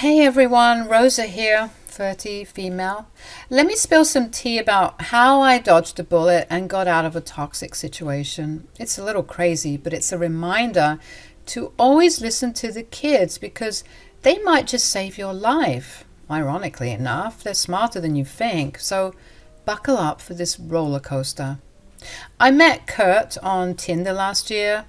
Hey everyone, Rosa here, 30, female. Let me spill some tea about how I dodged a bullet and got out of a toxic situation. It's a little crazy, but it's a reminder to always listen to the kids because they might just save your life. Ironically enough, they're smarter than you think, so buckle up for this roller coaster. I met Kurt on Tinder last year.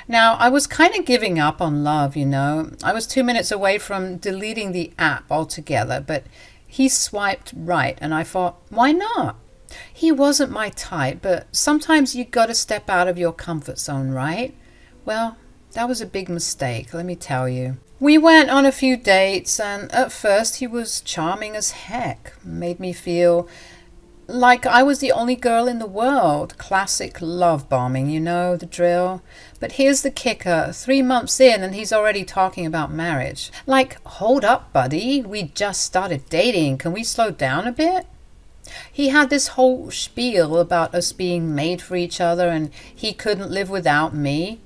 Now, I was kind of giving up on love, I was 2 minutes away from deleting the app altogether, but he swiped right, and I thought, why not? He wasn't my type, but sometimes you got to step out of your comfort zone, right? Well, that was a big mistake, let me tell you. We went on a few dates, and at first he was charming as heck, made me feel like I was the only girl in the world. Classic love bombing, the drill. But here's the kicker. 3 months in and he's already talking about marriage. Like, hold up, buddy. We just started dating. Can we slow down a bit? He had this whole spiel about us being made for each other and he couldn't live without me.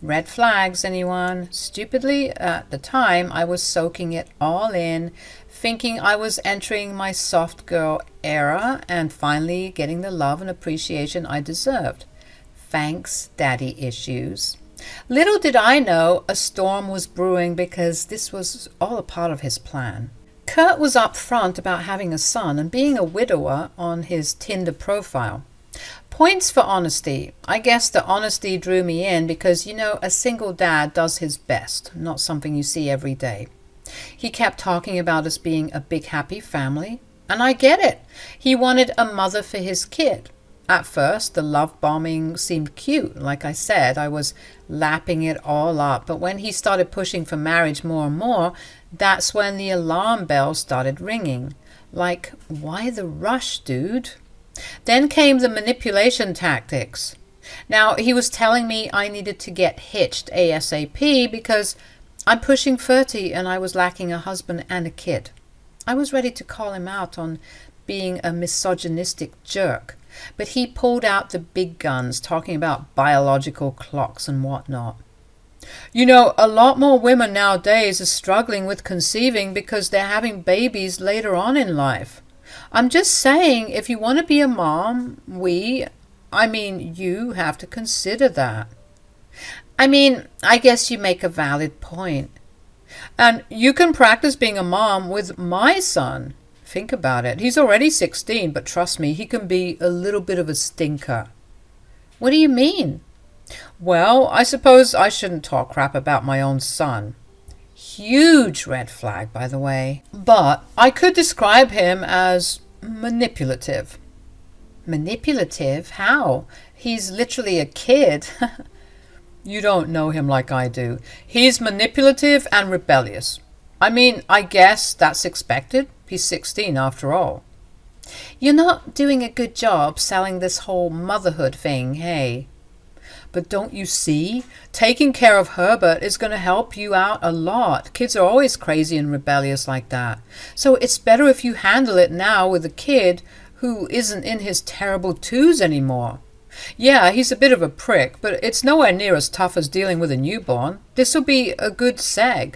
Red flags, anyone? Stupidly, at the time, I was soaking it all in, thinking I was entering my soft girl era and finally getting the love and appreciation I deserved. Thanks, daddy issues. Little did I know a storm was brewing because this was all a part of his plan. Kurt was upfront about having a son and being a widower on his Tinder profile. Points for honesty. I guess the honesty drew me in because, a single dad does his best, not something you see every day. He kept talking about us being a big happy family, and I get it. He wanted a mother for his kid. At first, the love bombing seemed cute. Like I said, I was lapping it all up, but when he started pushing for marriage more and more, that's when the alarm bells started ringing. Like, why the rush, dude? Then came the manipulation tactics. Now, he was telling me I needed to get hitched ASAP because I'm pushing 30 and I was lacking a husband and a kid. I was ready to call him out on being a misogynistic jerk, but he pulled out the big guns talking about biological clocks and whatnot. A lot more women nowadays are struggling with conceiving because they're having babies later on in life. I'm just saying, if you want to be a mom, you have to consider that. I guess you make a valid point. And you can practice being a mom with my son. Think about it. He's already 16, but trust me, he can be a little bit of a stinker. What do you mean? Well, I suppose I shouldn't talk crap about my own son. Huge red flag, by the way. But I could describe him as manipulative. Manipulative? How? He's literally a kid. You don't know him like I do. He's manipulative and rebellious. I guess that's expected. He's 16 after all. You're not doing a good job selling this whole motherhood thing, hey? But don't you see? Taking care of Herbert is going to help you out a lot. Kids are always crazy and rebellious like that. So it's better if you handle it now with a kid who isn't in his terrible twos anymore. Yeah, he's a bit of a prick, but it's nowhere near as tough as dealing with a newborn. This'll be a good seg.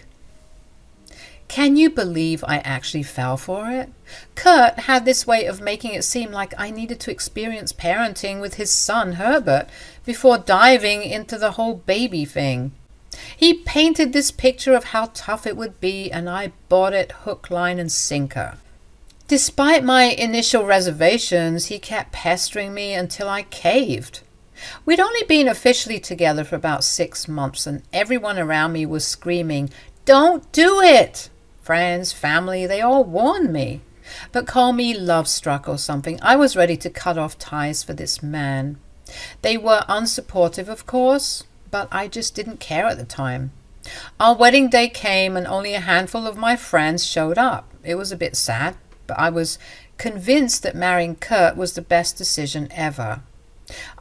Can you believe I actually fell for it? Kurt had this way of making it seem like I needed to experience parenting with his son Herbert before diving into the whole baby thing. He painted this picture of how tough it would be, and I bought it hook, line, and sinker. Despite my initial reservations, he kept pestering me until I caved. We'd only been officially together for about 6 months, and everyone around me was screaming, "Don't do it!" Friends, family, they all warned me. But call me love-struck or something, I was ready to cut off ties for this man. They were unsupportive, of course, but I just didn't care at the time. Our wedding day came and only a handful of my friends showed up. It was a bit sad, but I was convinced that marrying Kurt was the best decision ever.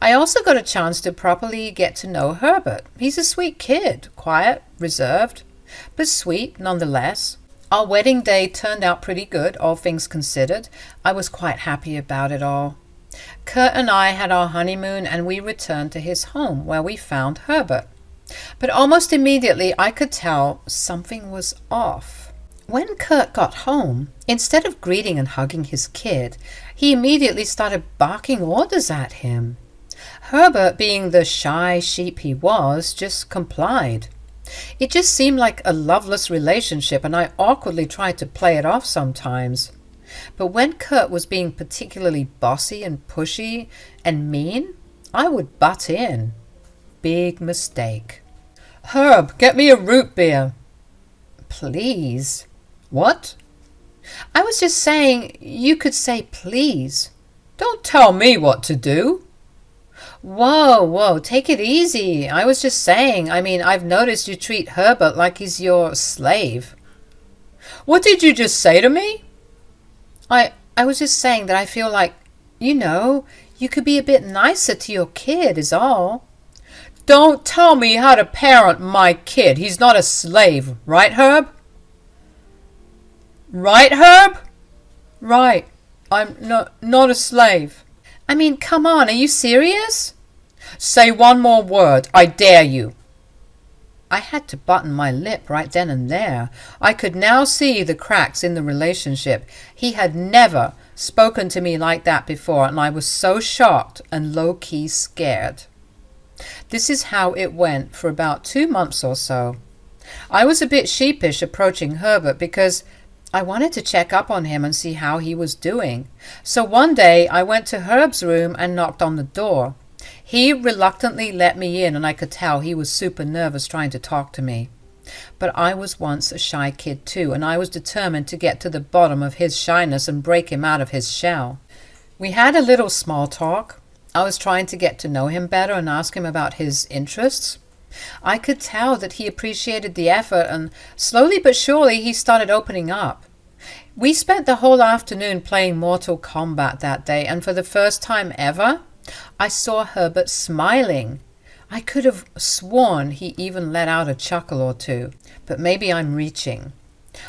I also got a chance to properly get to know Herbert. He's a sweet kid, quiet, reserved, but sweet nonetheless. Our wedding day turned out pretty good, all things considered. I was quite happy about it all. Kurt and I had our honeymoon and we returned to his home where we found Herbert. But almost immediately I could tell something was off. When Kurt got home, instead of greeting and hugging his kid, he immediately started barking orders at him. Herbert, being the shy sheep he was, just complied. It just seemed like a loveless relationship, and I awkwardly tried to play it off sometimes. But when Kurt was being particularly bossy and pushy and mean, I would butt in. Big mistake. "Herb, get me a root beer." "Please." "What?" "I was just saying you could say please." "Don't tell me what to do." Whoa, take it easy. I was just saying, I've noticed you treat Herbert like he's your slave." "What did you just say to me?" I was just saying that I feel like, you could be a bit nicer to your kid is all." "Don't tell me how to parent my kid. He's not a slave, right, Herb?" "Right, Herb?" "Right. I'm not a slave." Come on, are you serious? "Say one more word. I dare you." I had to button my lip right then and there. I could now see the cracks in the relationship. He had never spoken to me like that before, and I was so shocked and low-key scared. This is how it went for about 2 months or so. I was a bit sheepish approaching Herbert because I wanted to check up on him and see how he was doing. So one day I went to Herb's room and knocked on the door. He reluctantly let me in, and I could tell he was super nervous trying to talk to me. But I was once a shy kid too, and I was determined to get to the bottom of his shyness and break him out of his shell. We had a little small talk. I was trying to get to know him better and ask him about his interests. I could tell that he appreciated the effort, and slowly but surely he started opening up. We spent the whole afternoon playing Mortal Kombat that day, and for the first time ever, I saw Herbert smiling. I could have sworn he even let out a chuckle or two, but maybe I'm reaching.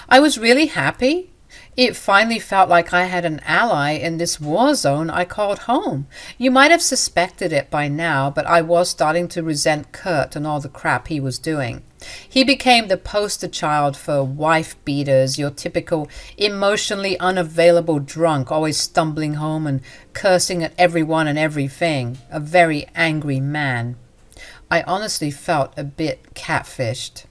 I was really happy. It finally felt like I had an ally in this war zone I called home. You might have suspected it by now, but I was starting to resent Kurt and all the crap he was doing. He became the poster child for wife beaters, your typical emotionally unavailable drunk, always stumbling home and cursing at everyone and everything. A very angry man. I honestly felt a bit catfished.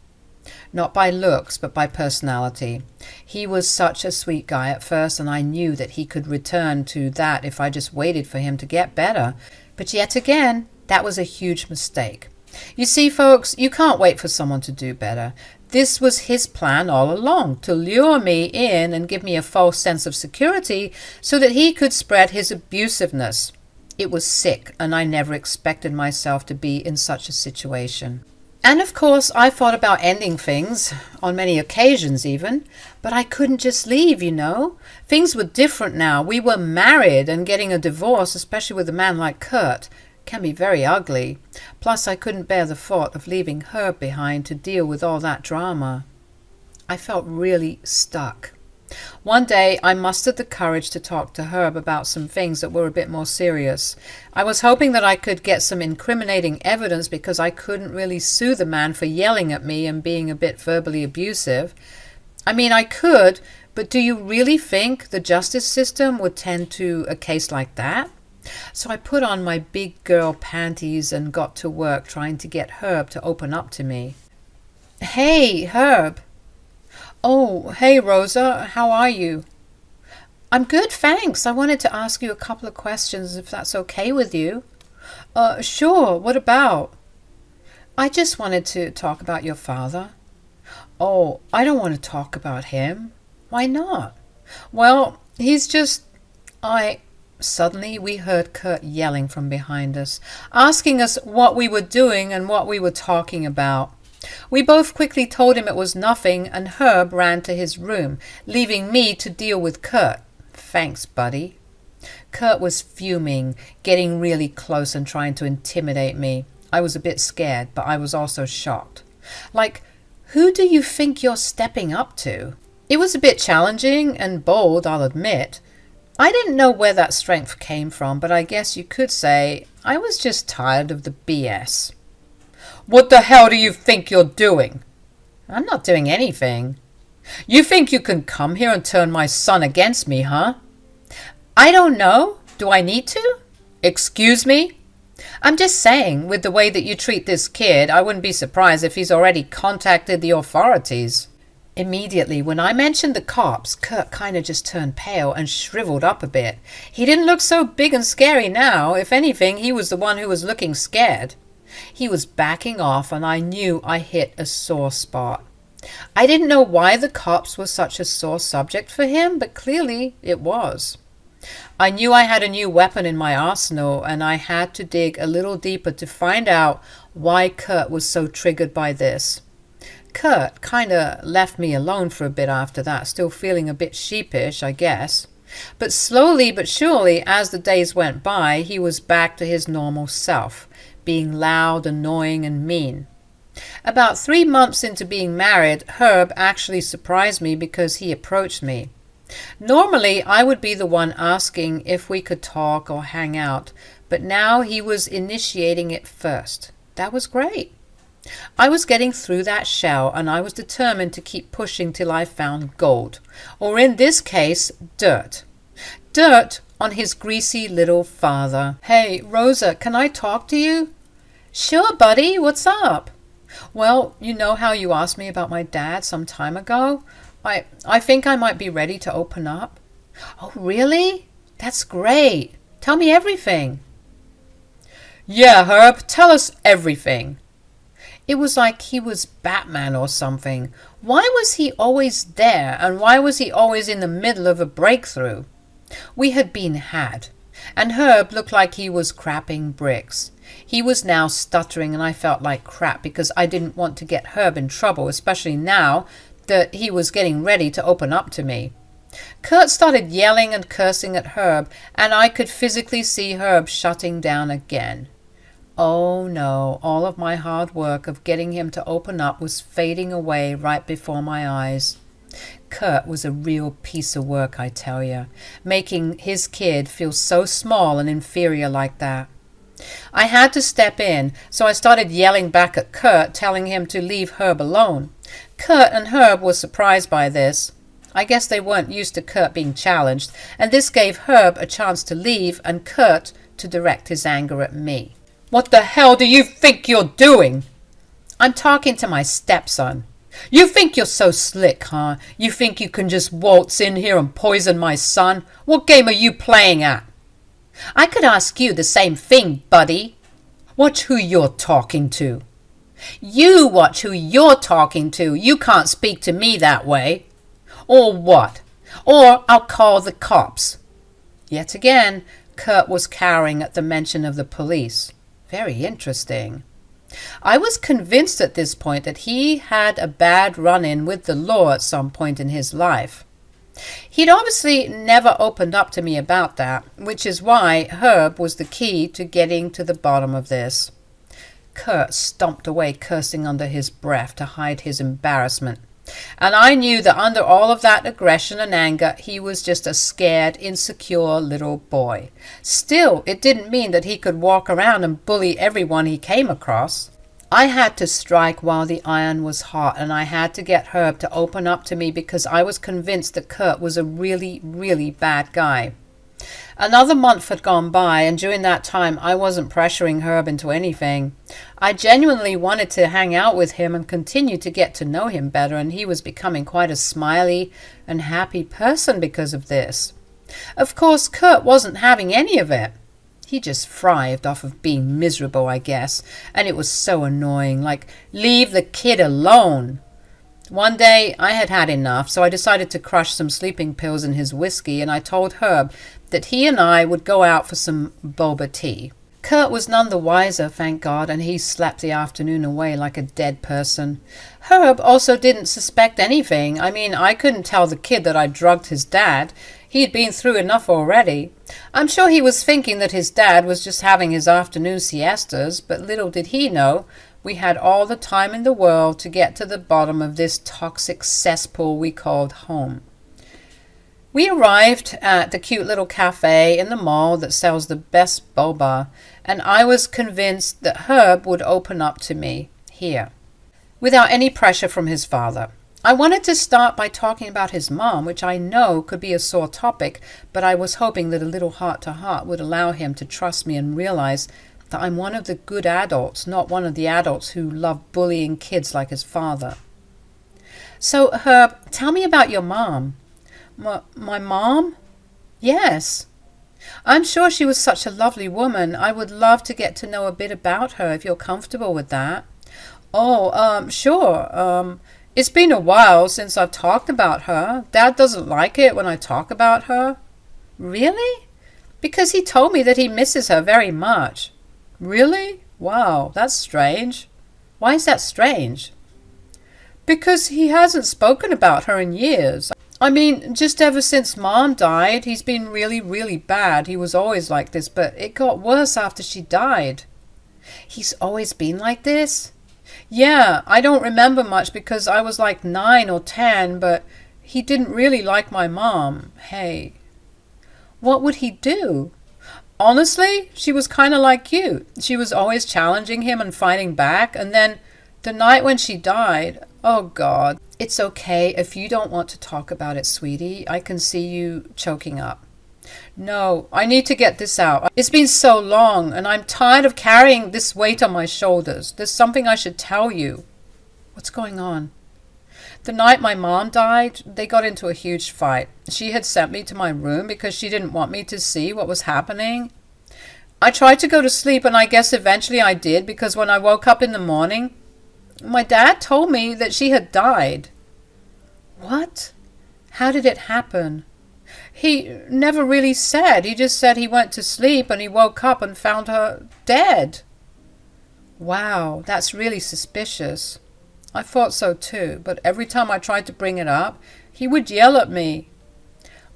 Not by looks, but by personality. He was such a sweet guy at first, and I knew that he could return to that if I just waited for him to get better. But yet again, that was a huge mistake. You see, folks, you can't wait for someone to do better. This was his plan all along, to lure me in and give me a false sense of security so that he could spread his abusiveness. It was sick, and I never expected myself to be in such a situation. And of course, I thought about ending things, on many occasions even, but I couldn't just leave, Things were different now. We were married, and getting a divorce, especially with a man like Kurt, can be very ugly. Plus, I couldn't bear the thought of leaving Herb behind to deal with all that drama. I felt really stuck. One day, I mustered the courage to talk to Herb about some things that were a bit more serious. I was hoping that I could get some incriminating evidence because I couldn't really sue the man for yelling at me and being a bit verbally abusive. I could, but do you really think the justice system would tend to a case like that? So I put on my big girl panties and got to work trying to get Herb to open up to me. "Hey, Herb." "Oh, hey, Rosa. How are you?" "I'm good, thanks. I wanted to ask you a couple of questions, if that's okay with you." Sure. What about?" "I just wanted to talk about your father." "Oh, I don't want to talk about him." "Why not?" "Well, he's just... Suddenly we heard Kurt yelling from behind us, asking us what we were doing and what we were talking about. We both quickly told him it was nothing, and Herb ran to his room, leaving me to deal with Kurt. Thanks, buddy. Kurt was fuming, getting really close and trying to intimidate me. I was a bit scared, but I was also shocked. Like, who do you think you're stepping up to? It was a bit challenging and bold, I'll admit. I didn't know where that strength came from, but I guess you could say I was just tired of the BS. "What the hell do you think you're doing?" "I'm not doing anything." You think you can come here and turn my son against me, huh? I don't know. Do I need to? Excuse me? I'm just saying, with the way that you treat this kid, I wouldn't be surprised if he's already contacted the authorities. Immediately, when I mentioned the cops, Kurt kind of just turned pale and shriveled up a bit. He didn't look so big and scary now. If anything, he was the one who was looking scared. He was backing off, and I knew I hit a sore spot. I didn't know why the cops were such a sore subject for him, but clearly it was. I knew I had a new weapon in my arsenal, and I had to dig a little deeper to find out why Kurt was so triggered by this. Kurt kind of left me alone for a bit after that, still feeling a bit sheepish, I guess. But slowly but surely, as the days went by, he was back to his normal self, being loud, annoying, and mean. About 3 months into being married, Herb actually surprised me because he approached me. Normally, I would be the one asking if we could talk or hang out, but now he was initiating it first. That was great. I was getting through that shell, and I was determined to keep pushing till I found gold, or in this case, dirt. Dirt on his greasy little father. Hey, Rosa, can I talk to you? Sure, buddy, what's up? Well, you know how you asked me about my dad some time ago? I think I might be ready to open up. Oh, really? That's great. Tell me everything. Yeah, Herb, tell us everything. It was like he was Batman or something. Why was he always there, and why was he always in the middle of a breakthrough? We had been had, and Herb looked like he was crapping bricks. He was now stuttering, and I felt like crap because I didn't want to get Herb in trouble, especially now that he was getting ready to open up to me. Kurt started yelling and cursing at Herb, and I could physically see Herb shutting down again. Oh no, all of my hard work of getting him to open up was fading away right before my eyes. Kurt was a real piece of work, I tell you, making his kid feel so small and inferior like that. I had to step in, so I started yelling back at Kurt, telling him to leave Herb alone. Kurt and Herb were surprised by this. I guess they weren't used to Kurt being challenged, and this gave Herb a chance to leave and Kurt to direct his anger at me. What the hell do you think you're doing? I'm talking to my stepson. You think you're so slick, huh? You think you can just waltz in here and poison my son? What game are you playing at? I could ask you the same thing, buddy. Watch who you're talking to. You watch who you're talking to. You can't speak to me that way. Or what? Or I'll call the cops. Yet again, Kurt was cowering at the mention of the police. Very interesting. I was convinced at this point that he had a bad run-in with the law at some point in his life. He'd obviously never opened up to me about that, which is why Herb was the key to getting to the bottom of this. Kurt stomped away, cursing under his breath to hide his embarrassment. And I knew that under all of that aggression and anger, he was just a scared, insecure little boy. Still, it didn't mean that he could walk around and bully everyone he came across. I had to strike while the iron was hot, and I had to get Herb to open up to me because I was convinced that Kurt was a really, really bad guy. Another month had gone by, and during that time I wasn't pressuring Herb into anything. I genuinely wanted to hang out with him and continue to get to know him better, and he was becoming quite a smiley and happy person because of this. Of course, Kurt wasn't having any of it. He just thrived off of being miserable, I guess, and it was so annoying, like, leave the kid alone. One day I had had enough, so I decided to crush some sleeping pills in his whiskey, and I told Herb that he and I would go out for some boba tea. Kurt was none the wiser, thank God, and he slept the afternoon away like a dead person. Herb also didn't suspect anything. I mean, I couldn't tell the kid that I drugged his dad. He'd been through enough already. I'm sure he was thinking that his dad was just having his afternoon siestas, but little did he know we had all the time in the world to get to the bottom of this toxic cesspool we called home. We arrived at the cute little cafe in the mall that sells the best boba, and I was convinced that Herb would open up to me here, without any pressure from his father. I wanted to start by talking about his mom, which I know could be a sore topic, but I was hoping that a little heart-to-heart would allow him to trust me and realize that I'm one of the good adults, not one of the adults who love bullying kids like his father. So, Herb, tell me about your mom. My mom? Yes. I'm sure she was such a lovely woman. I would love to get to know a bit about her if you're comfortable with that. Oh, sure. It's been a while since I've talked about her. Dad doesn't like it when I talk about her. Really? Because he told me that he misses her very much. Really? Wow, that's strange. Why is that strange? Because he hasn't spoken about her in years. I mean, just ever since Mom died, he's been really, really bad. He was always like this, but it got worse after she died. He's always been like this? Yeah, I don't remember much because I was like 9 or 10, but he didn't really like my mom. Hey, what would he do? Honestly, she was kind of like you. She was always challenging him and fighting back, and then the night when she died, oh God. It's okay if you don't want to talk about it, sweetie. I can see you choking up. No, I need to get this out. It's been so long, and I'm tired of carrying this weight on my shoulders. There's something I should tell you. What's going on? The night my mom died, they got into a huge fight. She had sent me to my room because she didn't want me to see what was happening. I tried to go to sleep, and I guess eventually I did, because when I woke up in the morning, my dad told me that she had died. What? How did it happen? He never really said. He just said he went to sleep and he woke up and found her dead. Wow, that's really suspicious. I thought so too, but every time I tried to bring it up, he would yell at me.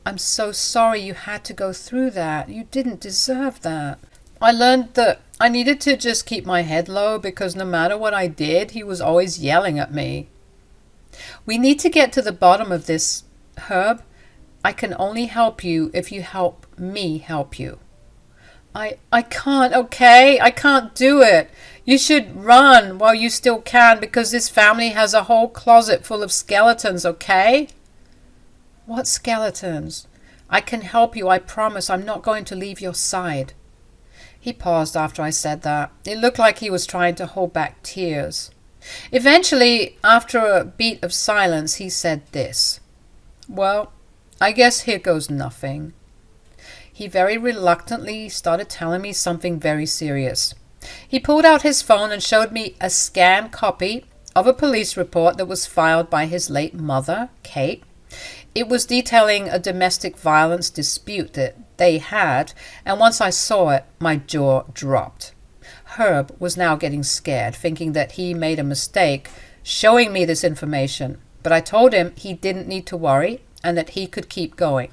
I'm so sorry you had to go through that. You didn't deserve that. I learned that I needed to just keep my head low because no matter what I did, he was always yelling at me. We need to get to the bottom of this, Herb. I can only help you if you help me help you. I can't, okay? I can't do it. You should run while you still can because this family has a whole closet full of skeletons, okay? What skeletons? I can help you, I promise. I'm not going to leave your side. He paused after I said that. It looked like he was trying to hold back tears. Eventually, after a beat of silence, he said this. Well, I guess here goes nothing. He very reluctantly started telling me something very serious. He pulled out his phone and showed me a scanned copy of a police report that was filed by his late mother, Kate. It was detailing a domestic violence dispute that they had, and once I saw it, my jaw dropped. Herb was now getting scared, thinking that he made a mistake showing me this information, but I told him he didn't need to worry and that he could keep going.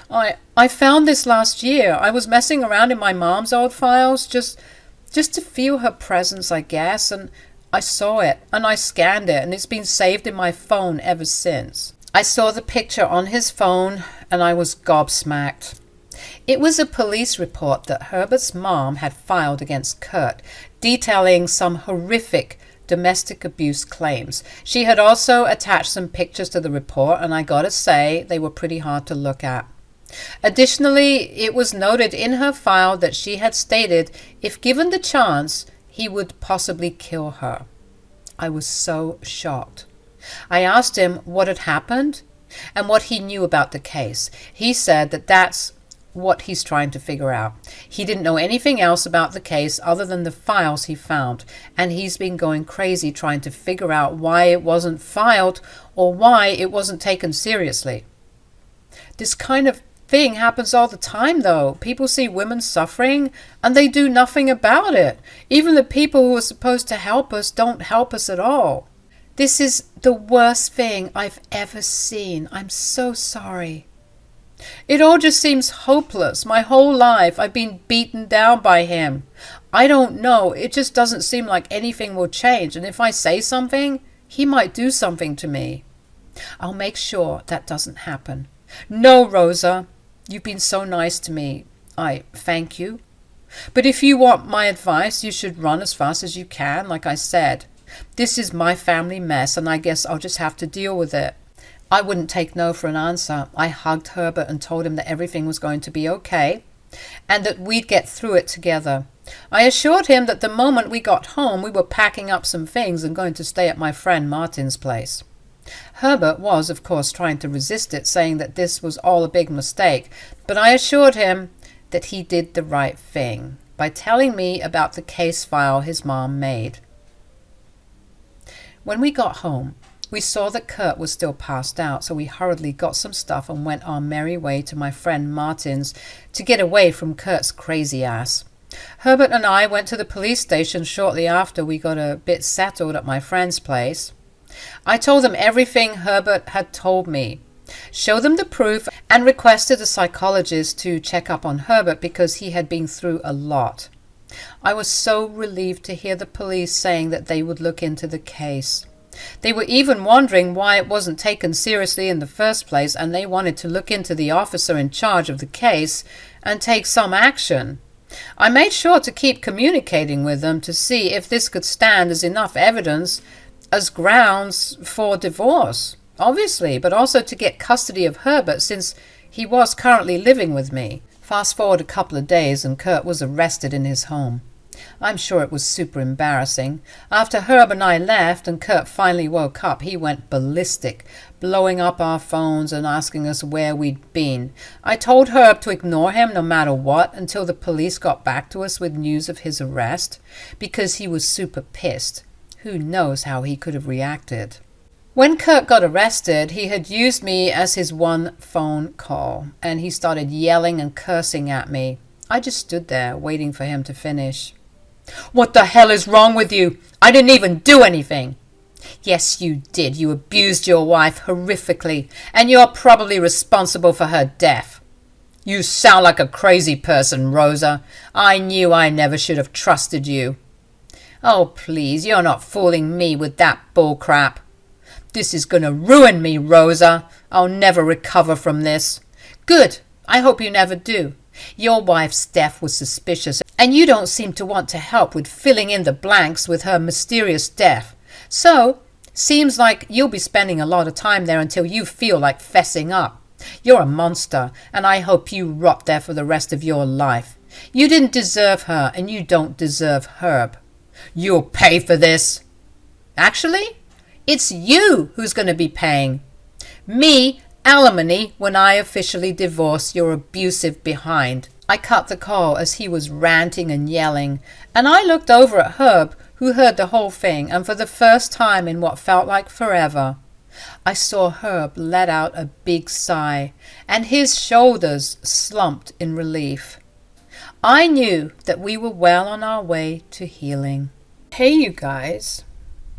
I found this last year. I was messing around in my mom's old files just to feel her presence, I guess, and I saw it and I scanned it, and it's been saved in my phone ever since. I saw the picture on his phone and I was gobsmacked. It was a police report that Herbert's mom had filed against Kurt, detailing some horrific domestic abuse claims. She had also attached some pictures to the report, and I gotta say, they were pretty hard to look at. Additionally, it was noted in her file that she had stated if given the chance, he would possibly kill her. I was so shocked. I asked him what had happened and what he knew about the case. He said that that's what he's trying to figure out. He didn't know anything else about the case other than the files he found, and he's been going crazy trying to figure out why it wasn't filed or why it wasn't taken seriously. This kind of thing happens all the time, though. People see women suffering and they do nothing about it. Even the people who are supposed to help us don't help us at all. This is the worst thing I've ever seen. I'm so sorry. It all just seems hopeless. My whole life I've been beaten down by him. I don't know. It just doesn't seem like anything will change. And if I say something, he might do something to me. I'll make sure that doesn't happen. No, Rosa. You've been so nice to me. I thank you. But if you want my advice, you should run as fast as you can, like I said. This is my family mess, and I guess I'll just have to deal with it. I wouldn't take no for an answer. I hugged Herbert and told him that everything was going to be okay and that we'd get through it together. I assured him that the moment we got home, we were packing up some things and going to stay at my friend Martin's place. Herbert was, of course, trying to resist it, saying that this was all a big mistake, but I assured him that he did the right thing by telling me about the case file his mom made. When we got home, we saw that Kurt was still passed out, so we hurriedly got some stuff and went our merry way to my friend Martin's to get away from Kurt's crazy ass. Herbert and I went to the police station shortly after we got a bit settled at my friend's place. I told them everything Herbert had told me, showed them the proof, and requested a psychologist to check up on Herbert because he had been through a lot. I was so relieved to hear the police saying that they would look into the case. They were even wondering why it wasn't taken seriously in the first place, and they wanted to look into the officer in charge of the case and take some action. I made sure to keep communicating with them to see if this could stand as enough evidence as grounds for divorce, obviously, but also to get custody of Herbert since he was currently living with me. Fast forward a couple of days and Kurt was arrested in his home. I'm sure it was super embarrassing. After Herb and I left and Kurt finally woke up, he went ballistic, blowing up our phones and asking us where we'd been. I told Herb to ignore him no matter what until the police got back to us with news of his arrest, because he was super pissed. Who knows how he could have reacted. When Kurt got arrested, he had used me as his one phone call, and he started yelling and cursing at me. I just stood there waiting for him to finish. "What the hell is wrong with you? I didn't even do anything." "Yes, you did. You abused your wife horrifically, and you're probably responsible for her death." "You sound like a crazy person, Rosa. I knew I never should have trusted you." "Oh, please, you're not fooling me with that bullcrap." "This is going to ruin me, Rosa. I'll never recover from this." "Good. I hope you never do. Your wife's death was suspicious, and you don't seem to want to help with filling in the blanks with her mysterious death. So, seems like you'll be spending a lot of time there until you feel like fessing up. You're a monster, and I hope you rot there for the rest of your life. You didn't deserve her, and you don't deserve Herb. You'll pay for this." "Actually, it's you who's going to be paying. Me, alimony, when I officially divorce your abusive behind." I cut the call as he was ranting and yelling, and I looked over at Herb, who heard the whole thing, and for the first time in what felt like forever, I saw Herb let out a big sigh, and his shoulders slumped in relief. I knew that we were well on our way to healing. Hey you guys,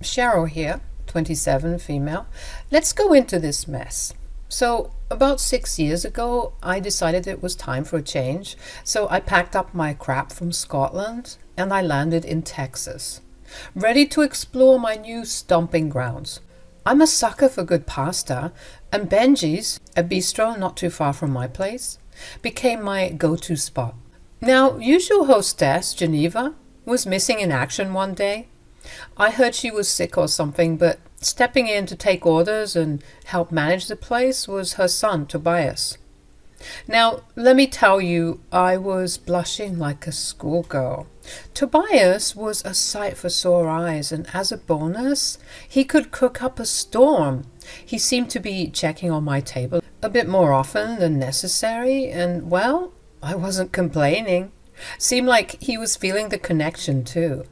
Cheryl here, 27, female. Let's go into this mess. So about 6 years ago, I decided it was time for a change. So I packed up my crap from Scotland and I landed in Texas, ready to explore my new stomping grounds. I'm a sucker for good pasta, and Benji's, a bistro not too far from my place, became my go-to spot. Now, usual hostess, Geneva, was missing in action one day. I heard she was sick or something, but stepping in to take orders and help manage the place was her son, Tobias. Now, let me tell you, I was blushing like a schoolgirl. Tobias was a sight for sore eyes, and as a bonus, he could cook up a storm. He seemed to be checking on my table a bit more often than necessary, and, well, I wasn't complaining. Seemed like he was feeling the connection too.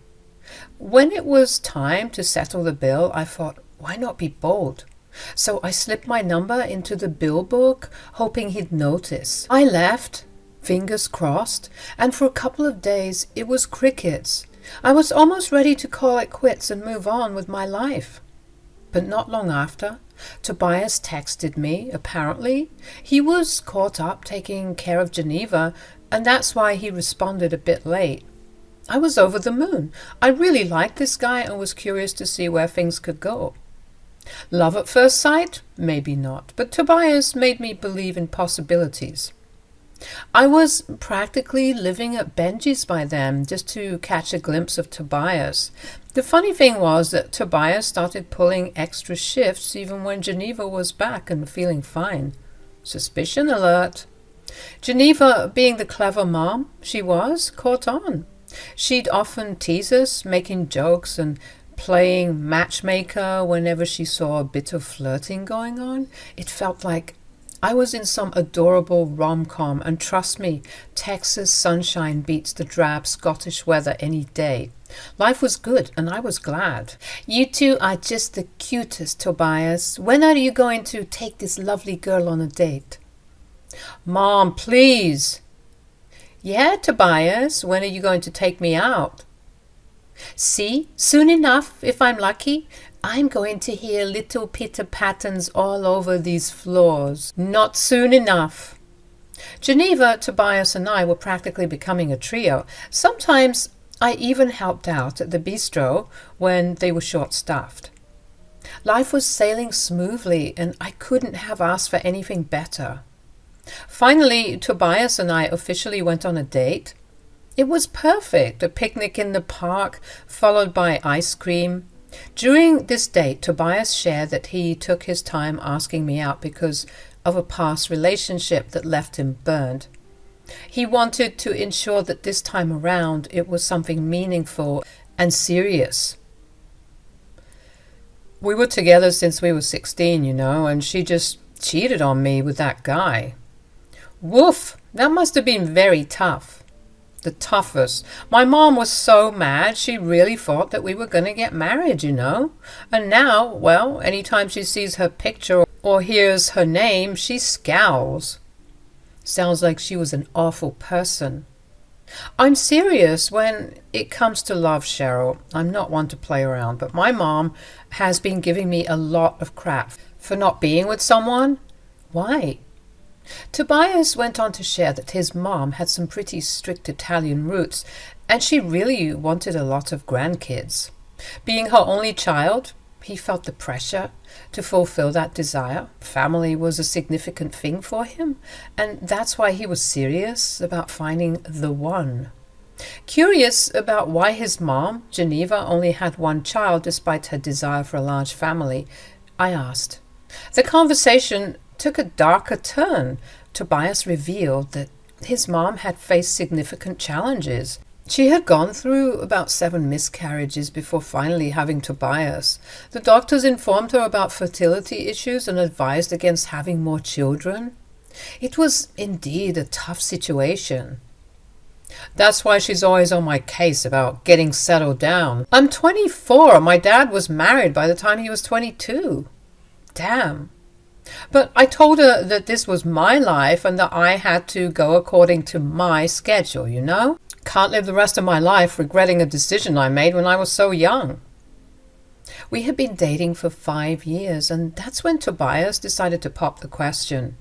When it was time to settle the bill, I thought, why not be bold? So I slipped my number into the bill book, hoping he'd notice. I left, fingers crossed, and for a couple of days it was crickets. I was almost ready to call it quits and move on with my life. But not long after, Tobias texted me. Apparently, he was caught up taking care of Geneva, and that's why he responded a bit late. I was over the moon. I really liked this guy and was curious to see where things could go. Love at first sight? Maybe not, but Tobias made me believe in possibilities. I was practically living at Benji's by then, just to catch a glimpse of Tobias. The funny thing was that Tobias started pulling extra shifts even when Geneva was back and feeling fine. Suspicion alert. Geneva, being the clever mom she was, caught on. She'd often tease us, making jokes and playing matchmaker whenever she saw a bit of flirting going on. It felt like I was in some adorable rom-com, and trust me, Texas sunshine beats the drab Scottish weather any day. Life was good, and I was glad. You two are just the cutest, Tobias. When are you going to take this lovely girl on a date? Mom, please. Yeah, Tobias, when are you going to take me out? See, soon enough, if I'm lucky. I'm going to hear little pitter-patters all over these floors. Not soon enough. Geneva, Tobias, and I were practically becoming a trio. Sometimes I even helped out at the bistro when they were short-staffed. Life was sailing smoothly, and I couldn't have asked for anything better. Finally, Tobias and I officially went on a date. It was perfect, a picnic in the park, followed by ice cream. During this date, Tobias shared that he took his time asking me out because of a past relationship that left him burned. He wanted to ensure that this time around it was something meaningful and serious. We were together since we were 16, and she just cheated on me with that guy. Woof, that must have been very tough. The toughest. My mom was so mad, she really thought that we were going to get married, And now, well, anytime she sees her picture or hears her name, she scowls. Sounds like she was an awful person. I'm serious when it comes to love, Cheryl. I'm not one to play around, but my mom has been giving me a lot of crap for not being with someone. Why? Tobias went on to share that his mom had some pretty strict Italian roots, and she really wanted a lot of grandkids. Being her only child, he felt the pressure to fulfill that desire. Family was a significant thing for him, and that's why he was serious about finding the one. Curious about why his mom, Geneva, only had one child despite her desire for a large family, I asked. The conversation took a darker turn. Tobias revealed that his mom had faced significant challenges. She had gone through about 7 miscarriages before finally having Tobias. The doctors informed her about fertility issues and advised against having more children. It was indeed a tough situation. That's why she's always on my case about getting settled down. I'm 24. My dad was married by the time he was 22. Damn. But I told her that this was my life and that I had to go according to my schedule, Can't live the rest of my life regretting a decision I made when I was so young. We had been dating for 5 years, and that's when Tobias decided to pop the question.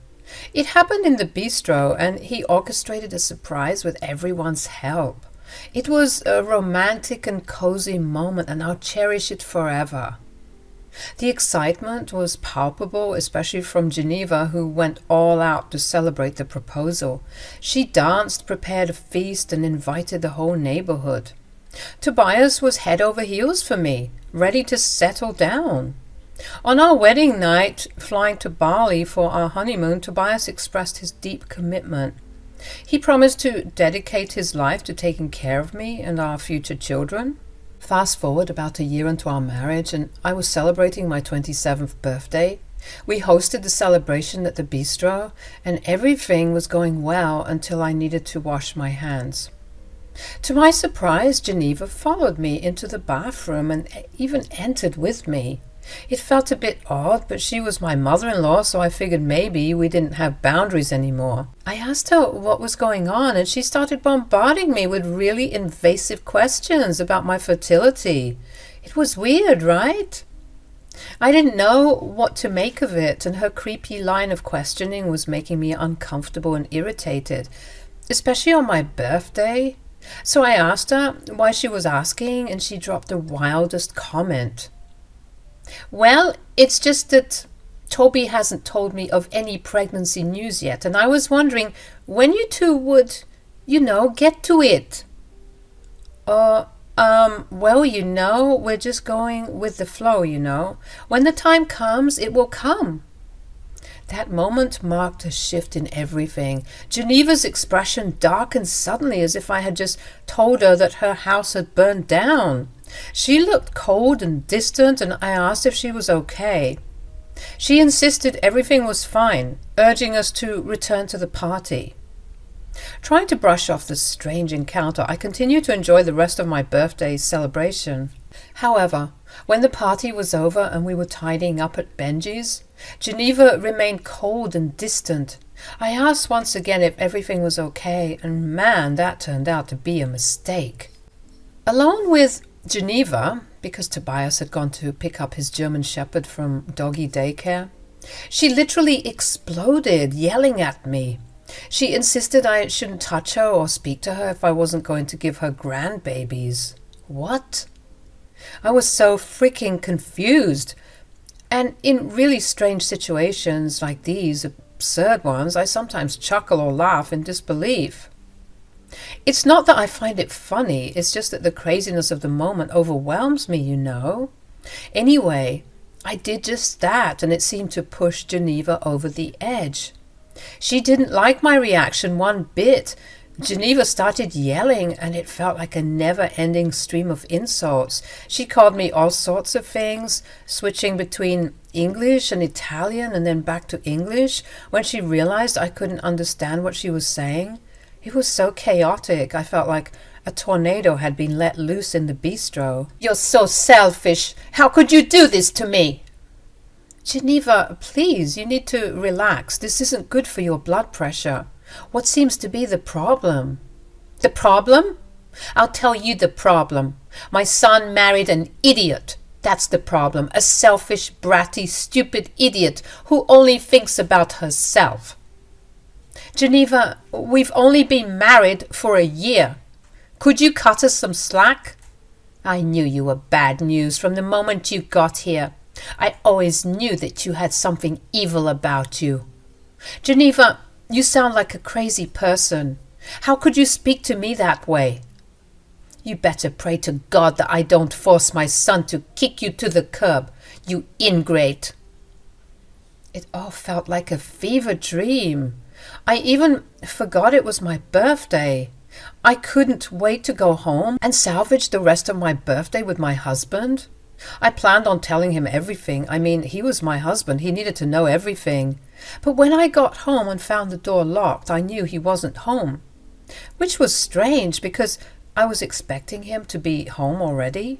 It happened in the bistro, and he orchestrated a surprise with everyone's help. It was a romantic and cozy moment, and I'll cherish it forever. The excitement was palpable, especially from Geneva, who went all out to celebrate the proposal. She danced, prepared a feast, and invited the whole neighborhood. Tobias was head over heels for me, ready to settle down. On our wedding night, flying to Bali for our honeymoon, Tobias expressed his deep commitment. He promised to dedicate his life to taking care of me and our future children. Fast forward about a year into our marriage, and I was celebrating my 27th birthday. We hosted the celebration at the bistro, and everything was going well until I needed to wash my hands. To my surprise, Geneva followed me into the bathroom and even entered with me. It felt a bit odd, but she was my mother-in-law, so I figured maybe we didn't have boundaries anymore. I asked her what was going on, and she started bombarding me with really invasive questions about my fertility. It was weird, right? I didn't know what to make of it, and her creepy line of questioning was making me uncomfortable and irritated, especially on my birthday. So I asked her why she was asking, and she dropped the wildest comment. Well, it's just that Toby hasn't told me of any pregnancy news yet, and I was wondering when you two would, get to it. Well, we're just going with the flow. When the time comes, it will come. That moment marked a shift in everything. Geneva's expression darkened suddenly as if I had just told her that her house had burned down. She looked cold and distant, and I asked if she was okay. She insisted everything was fine, urging us to return to the party. Trying to brush off this strange encounter, I continued to enjoy the rest of my birthday celebration. However, when the party was over and we were tidying up at Benji's, Geneva remained cold and distant. I asked once again if everything was okay, and man, that turned out to be a mistake. Alone with Geneva, because Tobias had gone to pick up his German Shepherd from doggy daycare, she literally exploded, yelling at me. She insisted I shouldn't touch her or speak to her if I wasn't going to give her grandbabies. What? I was so freaking confused. And in really strange situations like these, absurd ones, I sometimes chuckle or laugh in disbelief. It's not that I find it funny, it's just that the craziness of the moment overwhelms me. Anyway, I did just that, and it seemed to push Geneva over the edge. She didn't like my reaction one bit. Geneva started yelling, and it felt like a never-ending stream of insults. She called me all sorts of things, switching between English and Italian and then back to English when she realized I couldn't understand what she was saying. It was so chaotic. I felt like a tornado had been let loose in the bistro. "You're so selfish. How could you do this to me?" "Geneva, please, you need to relax. This isn't good for your blood pressure. What seems to be the problem?" "The problem? I'll tell you the problem. My son married an idiot. That's the problem. A selfish, bratty, stupid idiot who only thinks about herself." "Geneva, we've only been married for a year. Could you cut us some slack?" "I knew you were bad news from the moment you got here. I always knew that you had something evil about you." "Geneva, you sound like a crazy person. How could you speak to me that way?" "You better pray to God that I don't force my son to kick you to the curb, you ingrate." It all felt like a fever dream. I even forgot it was my birthday. I couldn't wait to go home and salvage the rest of my birthday with my husband. I planned on telling him everything. I mean, he was my husband. He needed to know everything. But when I got home and found the door locked, I knew he wasn't home. Which was strange because I was expecting him to be home already.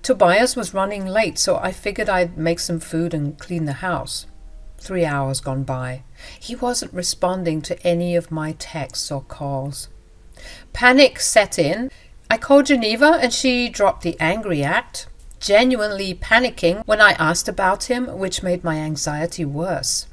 Tobias was running late, so I figured I'd make some food and clean the house. 3 hours gone by. He wasn't responding to any of my texts or calls. Panic set in. I called Geneva and she dropped the angry act, genuinely panicking when I asked about him, which made my anxiety worse.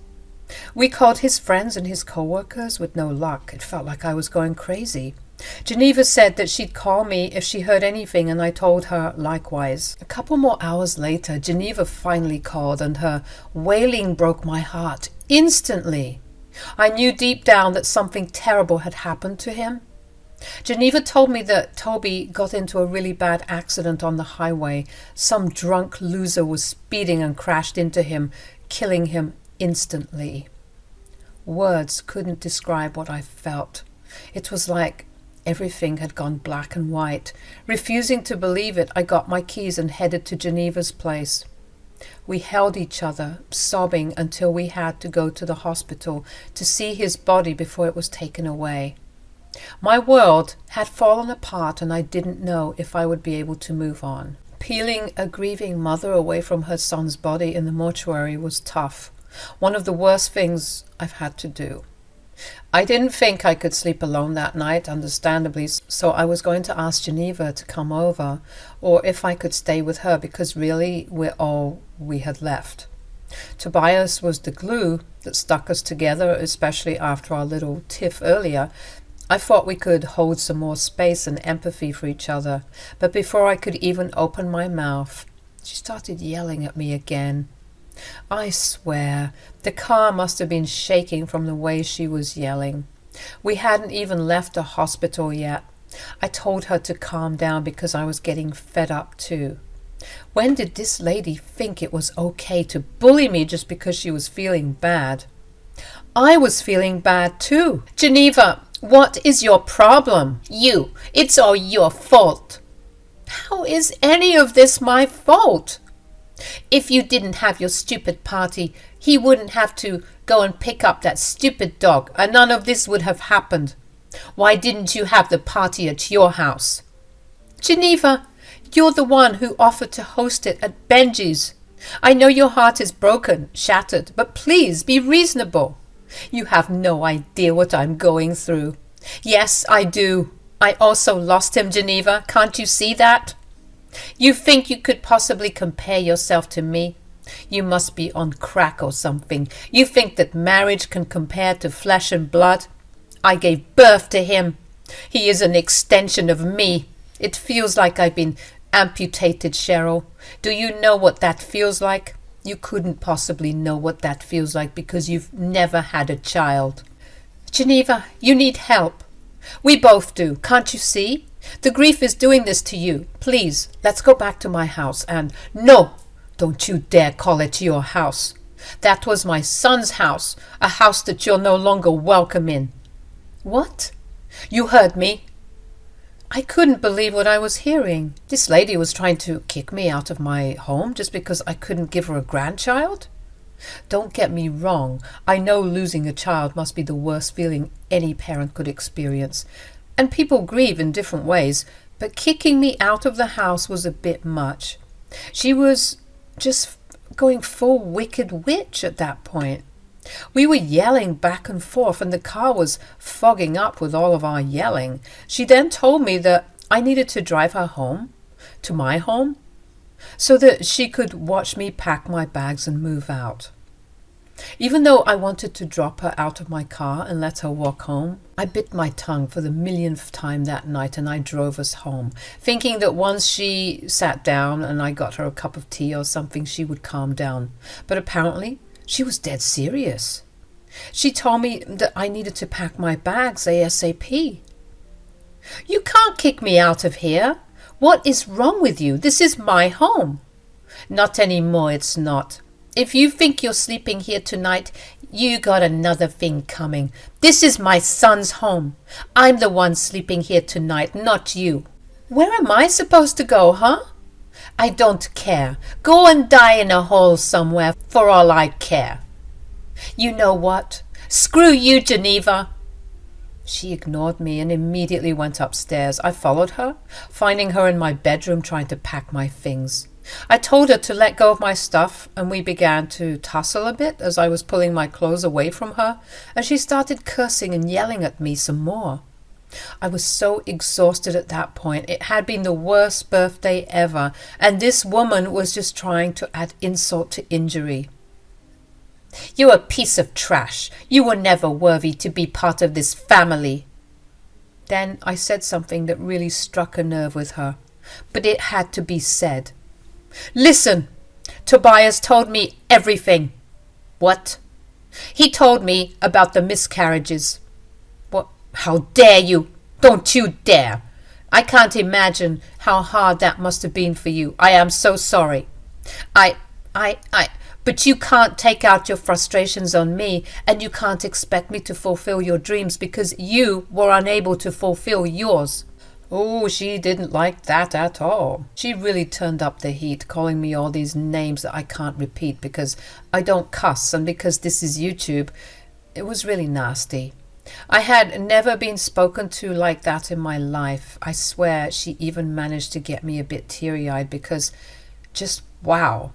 We called his friends and his co-workers with no luck. It felt like I was going crazy. Geneva said that she'd call me if she heard anything, and I told her likewise. A couple more hours later, Geneva finally called, and her wailing broke my heart instantly. I knew deep down that something terrible had happened to him. Geneva told me that Toby got into a really bad accident on the highway. Some drunk loser was speeding and crashed into him, killing him instantly. Words couldn't describe what I felt. It was like everything had gone black and white. Refusing to believe it, I got my keys and headed to Geneva's place. We held each other, sobbing until we had to go to the hospital to see his body before it was taken away. My world had fallen apart and I didn't know if I would be able to move on. Peeling a grieving mother away from her son's body in the mortuary was tough. One of the worst things I've had to do. I didn't think I could sleep alone that night, understandably, so I was going to ask Geneva to come over, or if I could stay with her, because really we're all we had left. Tobias was the glue that stuck us together, especially after our little tiff earlier. I thought we could hold some more space and empathy for each other, but before I could even open my mouth, she started yelling at me again. I swear, the car must have been shaking from the way she was yelling. We hadn't even left the hospital yet. I told her to calm down because I was getting fed up too. When did this lady think it was okay to bully me just because she was feeling bad? I was feeling bad too. Geneva, what is your problem? You. It's all your fault. How is any of this my fault? If you didn't have your stupid party, he wouldn't have to go and pick up that stupid dog, and none of this would have happened. Why didn't you have the party at your house? Geneva, you're the one who offered to host it at Benji's. I know your heart is broken, shattered, but please be reasonable. You have no idea what I'm going through. Yes, I do. I also lost him, Geneva. Can't you see that? You think you could possibly compare yourself to me? You must be on crack or something. You think that marriage can compare to flesh and blood? I gave birth to him. He is an extension of me. It feels like I've been amputated, Cheryl. Do you know what that feels like? You couldn't possibly know what that feels like because you've never had a child. Geneva, you need help. We both do. Can't you see? The grief is doing this to you. Please, let's go back to my house and... No! Don't you dare call it your house. That was my son's house, a house that you're no longer welcome in. What? You heard me. I couldn't believe what I was hearing. This lady was trying to kick me out of my home just because I couldn't give her a grandchild? Don't get me wrong. I know losing a child must be the worst feeling any parent could experience. And people grieve in different ways, but kicking me out of the house was a bit much. She was just going full wicked witch at that point. We were yelling back and forth, and the car was fogging up with all of our yelling. She then told me that I needed to drive her home, to my home, so that she could watch me pack my bags and move out. Even though I wanted to drop her out of my car and let her walk home, I bit my tongue for the millionth time that night and I drove us home, thinking that once she sat down and I got her a cup of tea or something, she would calm down. But apparently, she was dead serious. She told me that I needed to pack my bags ASAP. You can't kick me out of here. What is wrong with you? This is my home. Not anymore, it's not. If you think you're sleeping here tonight, you got another thing coming. This is my son's home. I'm the one sleeping here tonight, not you. Where am I supposed to go, huh? I don't care. Go and die in a hole somewhere for all I care. You know what? Screw you, Geneva. She ignored me and immediately went upstairs. I followed her, finding her in my bedroom trying to pack my things. I told her to let go of my stuff, and we began to tussle a bit as I was pulling my clothes away from her, and she started cursing and yelling at me some more. I was so exhausted at that point. It had been the worst birthday ever, and this woman was just trying to add insult to injury. You're a piece of trash. You were never worthy to be part of this family. Then I said something that really struck a nerve with her, but it had to be said. Listen, Tobias told me everything. What? He told me about the miscarriages. What? How dare you? Don't you dare. I can't imagine how hard that must have been for you. I am so sorry. But you can't take out your frustrations on me, and you can't expect me to fulfill your dreams because you were unable to fulfill yours. Oh, she didn't like that at all. She really turned up the heat, calling me all these names that I can't repeat because I don't cuss and because this is YouTube. It was really nasty. I had never been spoken to like that in my life. I swear she even managed to get me a bit teary-eyed because just wow.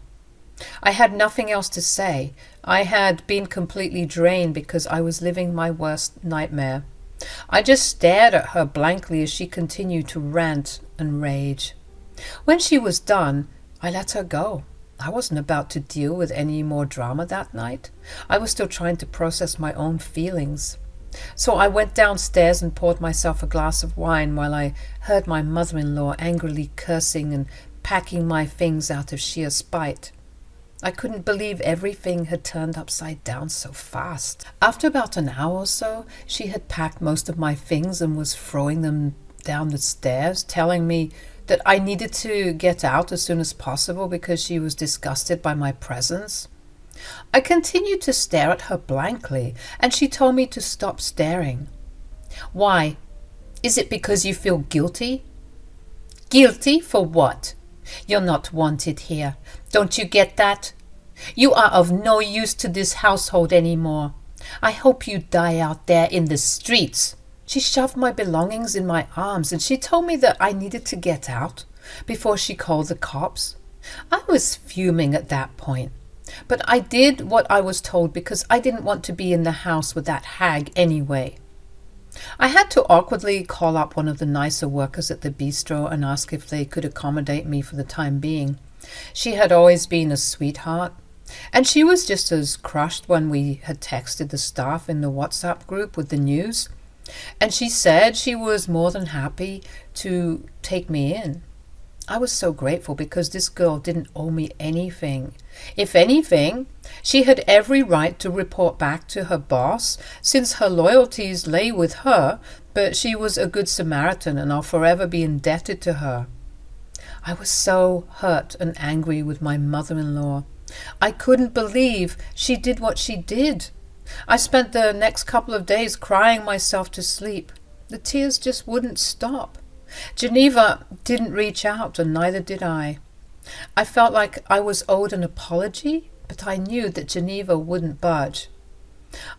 I had nothing else to say. I had been completely drained because I was living my worst nightmare. I just stared at her blankly as she continued to rant and rage. When she was done, I let her go. I wasn't about to deal with any more drama that night. I was still trying to process my own feelings. So I went downstairs and poured myself a glass of wine while I heard my mother-in-law angrily cursing and packing my things out of sheer spite. I couldn't believe everything had turned upside down so fast. After about an hour or so, she had packed most of my things and was throwing them down the stairs, telling me that I needed to get out as soon as possible because she was disgusted by my presence. I continued to stare at her blankly, and she told me to stop staring. Why? Is it because you feel guilty? Guilty for what? You're not wanted here. Don't you get that? You are of no use to this household anymore. I hope you die out there in the streets. She shoved my belongings in my arms and she told me that I needed to get out before she called the cops. I was fuming at that point, but I did what I was told because I didn't want to be in the house with that hag anyway. I had to awkwardly call up one of the nicer workers at the bistro and ask if they could accommodate me for the time being. She had always been a sweetheart, and she was just as crushed when we had texted the staff in the WhatsApp group with the news. And she said she was more than happy to take me in. I was so grateful because this girl didn't owe me anything. If anything, she had every right to report back to her boss since her loyalties lay with her, but she was a good Samaritan and I'll forever be indebted to her. I was so hurt and angry with my mother-in-law. I couldn't believe she did what she did. I spent the next couple of days crying myself to sleep. The tears just wouldn't stop. Geneva didn't reach out, and neither did I. I felt like I was owed an apology, but I knew that Geneva wouldn't budge.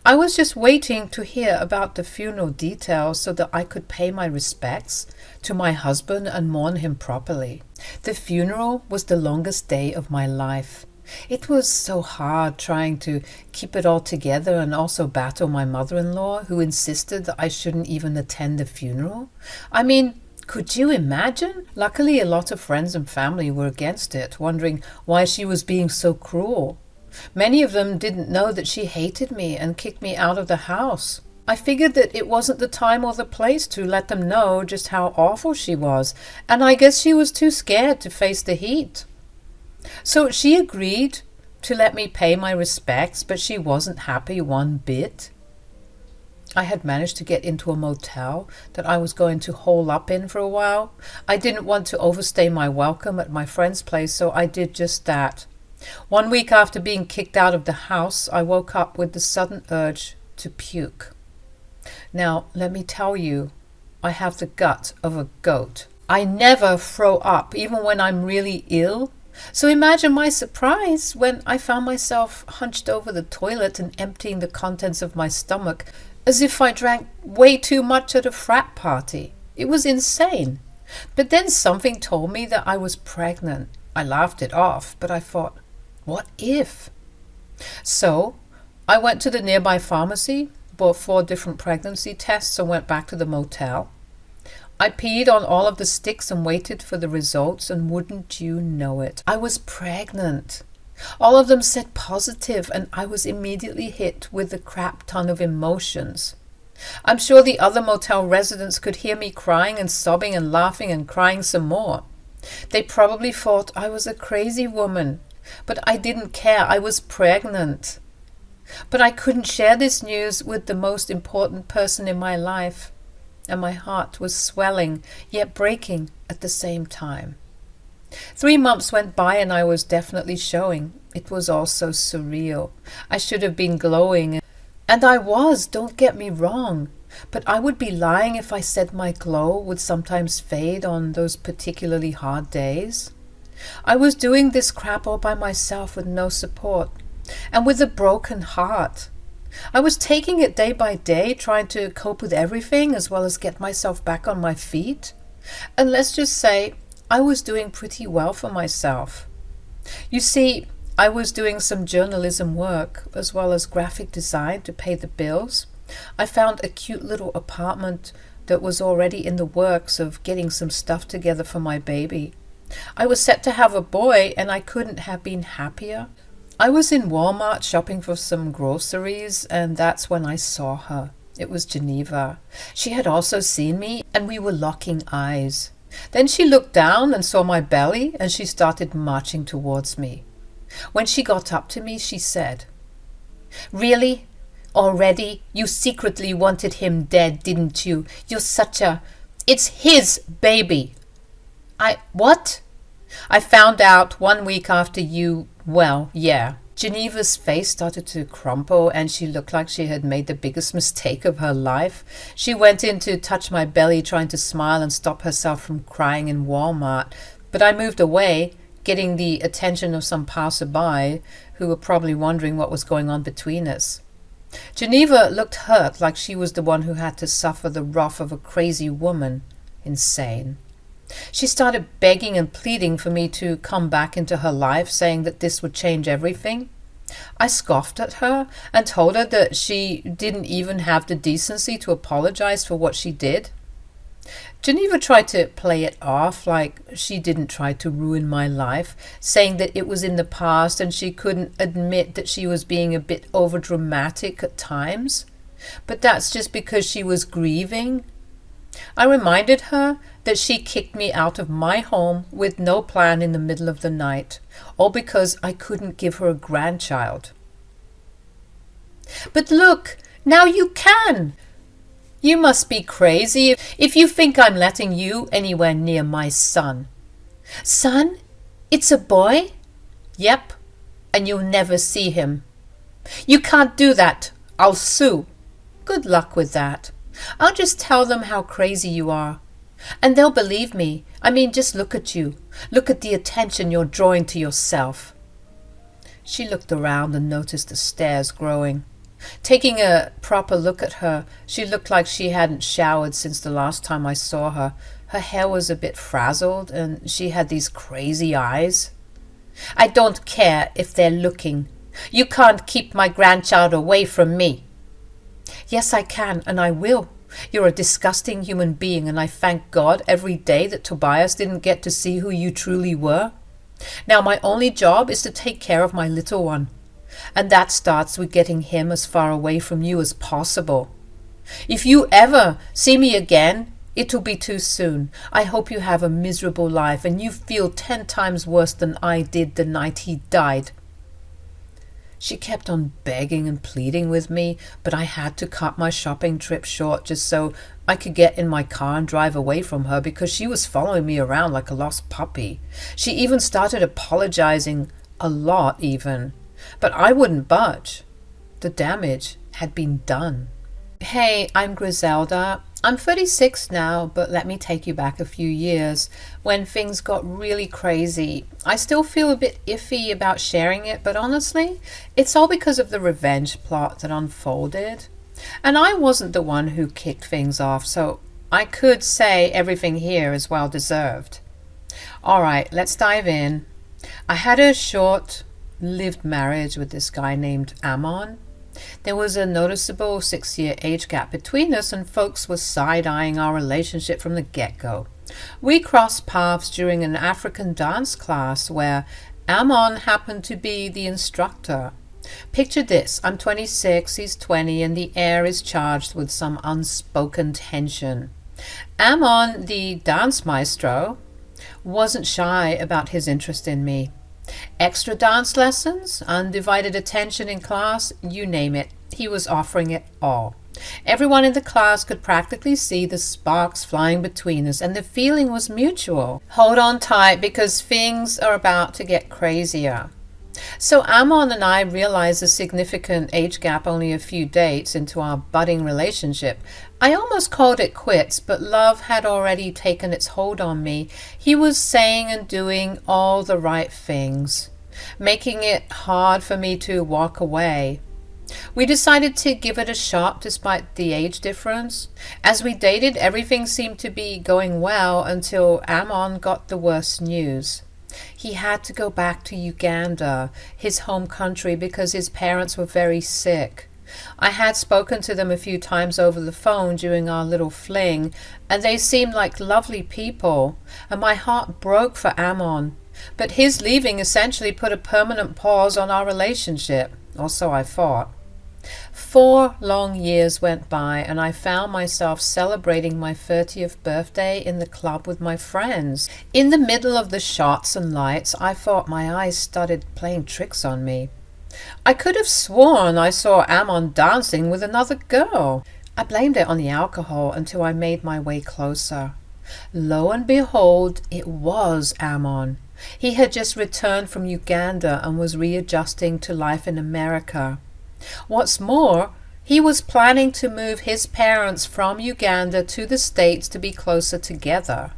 I was just waiting to hear about the funeral details so that I could pay my respects to my husband and mourn him properly. The funeral was the longest day of my life. It was so hard trying to keep it all together and also battle my mother-in-law, who insisted that I shouldn't even attend the funeral. I mean, could you imagine? Luckily, a lot of friends and family were against it, wondering why she was being so cruel. Many of them didn't know that she hated me and kicked me out of the house. I figured that it wasn't the time or the place to let them know just how awful she was, and I guess she was too scared to face the heat. So she agreed to let me pay my respects, but she wasn't happy one bit. I had managed to get into a motel that I was going to hole up in for a while. I didn't want to overstay my welcome at my friend's place, so I did just that. 1 week after being kicked out of the house, I woke up with the sudden urge to puke. Now, let me tell you, I have the gut of a goat. I never throw up, even when I'm really ill. So imagine my surprise when I found myself hunched over the toilet and emptying the contents of my stomach as if I drank way too much at a frat party. It was insane. But then something told me that I was pregnant. I laughed it off, but I thought, what if? So I went to the nearby pharmacy, bought 4 different pregnancy tests and went back to the motel. I peed on all of the sticks and waited for the results, and wouldn't you know it, I was pregnant. All of them said positive, and I was immediately hit with a crap ton of emotions. I'm sure the other motel residents could hear me crying and sobbing and laughing and crying some more. They probably thought I was a crazy woman, but I didn't care. I was pregnant. But I couldn't share this news with the most important person in my life, and my heart was swelling yet breaking at the same time. 3 months went by and I was definitely showing. It was all so surreal. I should have been glowing, and I was, don't get me wrong, but I would be lying if I said my glow would sometimes fade on those particularly hard days. I was doing this crap all by myself with no support, and with a broken heart. I was taking it day by day, trying to cope with everything as well as get myself back on my feet. And let's just say, I was doing pretty well for myself. You see, I was doing some journalism work as well as graphic design to pay the bills. I found a cute little apartment that was already in the works of getting some stuff together for my baby. I was set to have a boy, and I couldn't have been happier. I was in Walmart shopping for some groceries, and that's when I saw her. It was Geneva. She had also seen me, and we were locking eyes. Then she looked down and saw my belly, and she started marching towards me. When she got up to me, she said, "Really? Already? You secretly wanted him dead, didn't you? You're such a... It's his baby." What? "I found out 1 week after you... Well, yeah." Geneva's face started to crumple and she looked like she had made the biggest mistake of her life. She went in to touch my belly, trying to smile and stop herself from crying in Walmart. But I moved away, getting the attention of some passerby who were probably wondering what was going on between us. Geneva looked hurt, like she was the one who had to suffer the wrath of a crazy woman. Insane. She started begging and pleading for me to come back into her life, saying that this would change everything. I scoffed at her and told her that she didn't even have the decency to apologize for what she did. Geneva tried to play it off like she didn't try to ruin my life, saying that it was in the past and she couldn't admit that she was being a bit overdramatic at times. But that's just because she was grieving. I reminded her that she kicked me out of my home with no plan in the middle of the night, all because I couldn't give her a grandchild. "But look, now you can! You must be crazy if you think I'm letting you anywhere near my son." "Son? It's a boy?" "Yep, and you'll never see him." "You can't do that. I'll sue." "Good luck with that. I'll just tell them how crazy you are. And they'll believe me. I mean, just look at you. Look at the attention you're drawing to yourself." She looked around and noticed the stares growing. Taking a proper look at her, she looked like she hadn't showered since the last time I saw her. Her hair was a bit frazzled and she had these crazy eyes. "I don't care if they're looking. You can't keep my grandchild away from me." "Yes, I can, and I will. You're a disgusting human being, and I thank God every day that Tobias didn't get to see who you truly were. Now my only job is to take care of my little one, and that starts with getting him as far away from you as possible. If you ever see me again, it'll be too soon. I hope you have a miserable life, and you feel 10 times worse than I did the night he died." She kept on begging and pleading with me, but I had to cut my shopping trip short just so I could get in my car and drive away from her because she was following me around like a lost puppy. She even started apologizing, a lot even, but I wouldn't budge. The damage had been done. Hey, I'm Griselda. I'm 36 now, but let me take you back a few years when things got really crazy. I still feel a bit iffy about sharing it, but honestly, it's all because of the revenge plot that unfolded. And I wasn't the one who kicked things off, so I could say everything here is well deserved. All right, let's dive in. I had a short-lived marriage with this guy named Amon. There was a noticeable 6-year age gap between us, and folks were side-eyeing our relationship from the get-go. We crossed paths during an African dance class where Amon happened to be the instructor. Picture this, I'm 26, he's 20, and the air is charged with some unspoken tension. Amon, the dance maestro, wasn't shy about his interest in me. Extra dance lessons, undivided attention in class, you name it, he was offering it all. Everyone in the class could practically see the sparks flying between us, and the feeling was mutual. Hold on tight because things are about to get crazier. So Amon and I realized the significant age gap only a few dates into our budding relationship. I almost called it quits, but love had already taken its hold on me. He was saying and doing all the right things, making it hard for me to walk away. We decided to give it a shot despite the age difference. As we dated, everything seemed to be going well until Amon got the worst news. He had to go back to Uganda, his home country, because his parents were very sick. I had spoken to them a few times over the phone during our little fling, and they seemed like lovely people, and my heart broke for Amon. But his leaving essentially put a permanent pause on our relationship, or so I thought. 4 long years went by, and I found myself celebrating my 30th birthday in the club with my friends. In the middle of the shots and lights, I thought my eyes started playing tricks on me. I could have sworn I saw Ammon dancing with another girl. I blamed it on the alcohol until I made my way closer. Lo and behold, it was Ammon. He had just returned from Uganda and was readjusting to life in America. What's more, he was planning to move his parents from Uganda to the States to be closer together.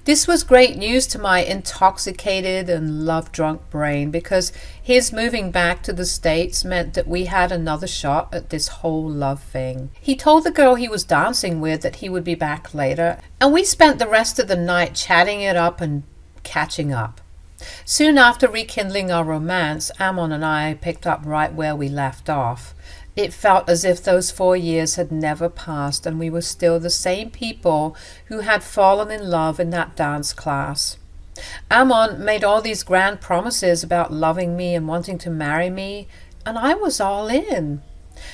This was great news to my intoxicated and love-drunk brain, because his moving back to the States meant that we had another shot at this whole love thing. He told the girl he was dancing with that he would be back later, and we spent the rest of the night chatting it up and catching up. Soon after rekindling our romance, Ammon and I picked up right where we left off. It felt as if those 4 years had never passed, and we were still the same people who had fallen in love in that dance class. Ammon made all these grand promises about loving me and wanting to marry me, and I was all in.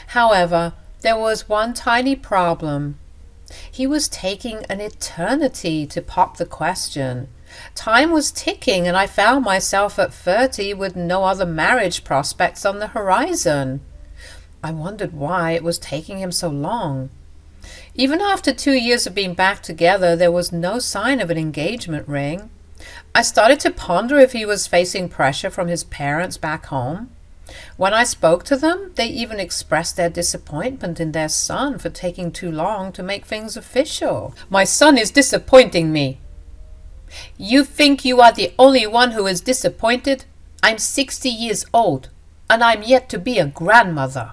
However, there was one tiny problem. He was taking an eternity to pop the question. Time was ticking, and I found myself at 30 with no other marriage prospects on the horizon. I wondered why it was taking him so long. Even after 2 years of being back together, there was no sign of an engagement ring. I started to ponder if he was facing pressure from his parents back home. When I spoke to them, they even expressed their disappointment in their son for taking too long to make things official. "My son is disappointing me." "You think you are the only one who is disappointed? I'm 60 years old, and I'm yet to be a grandmother."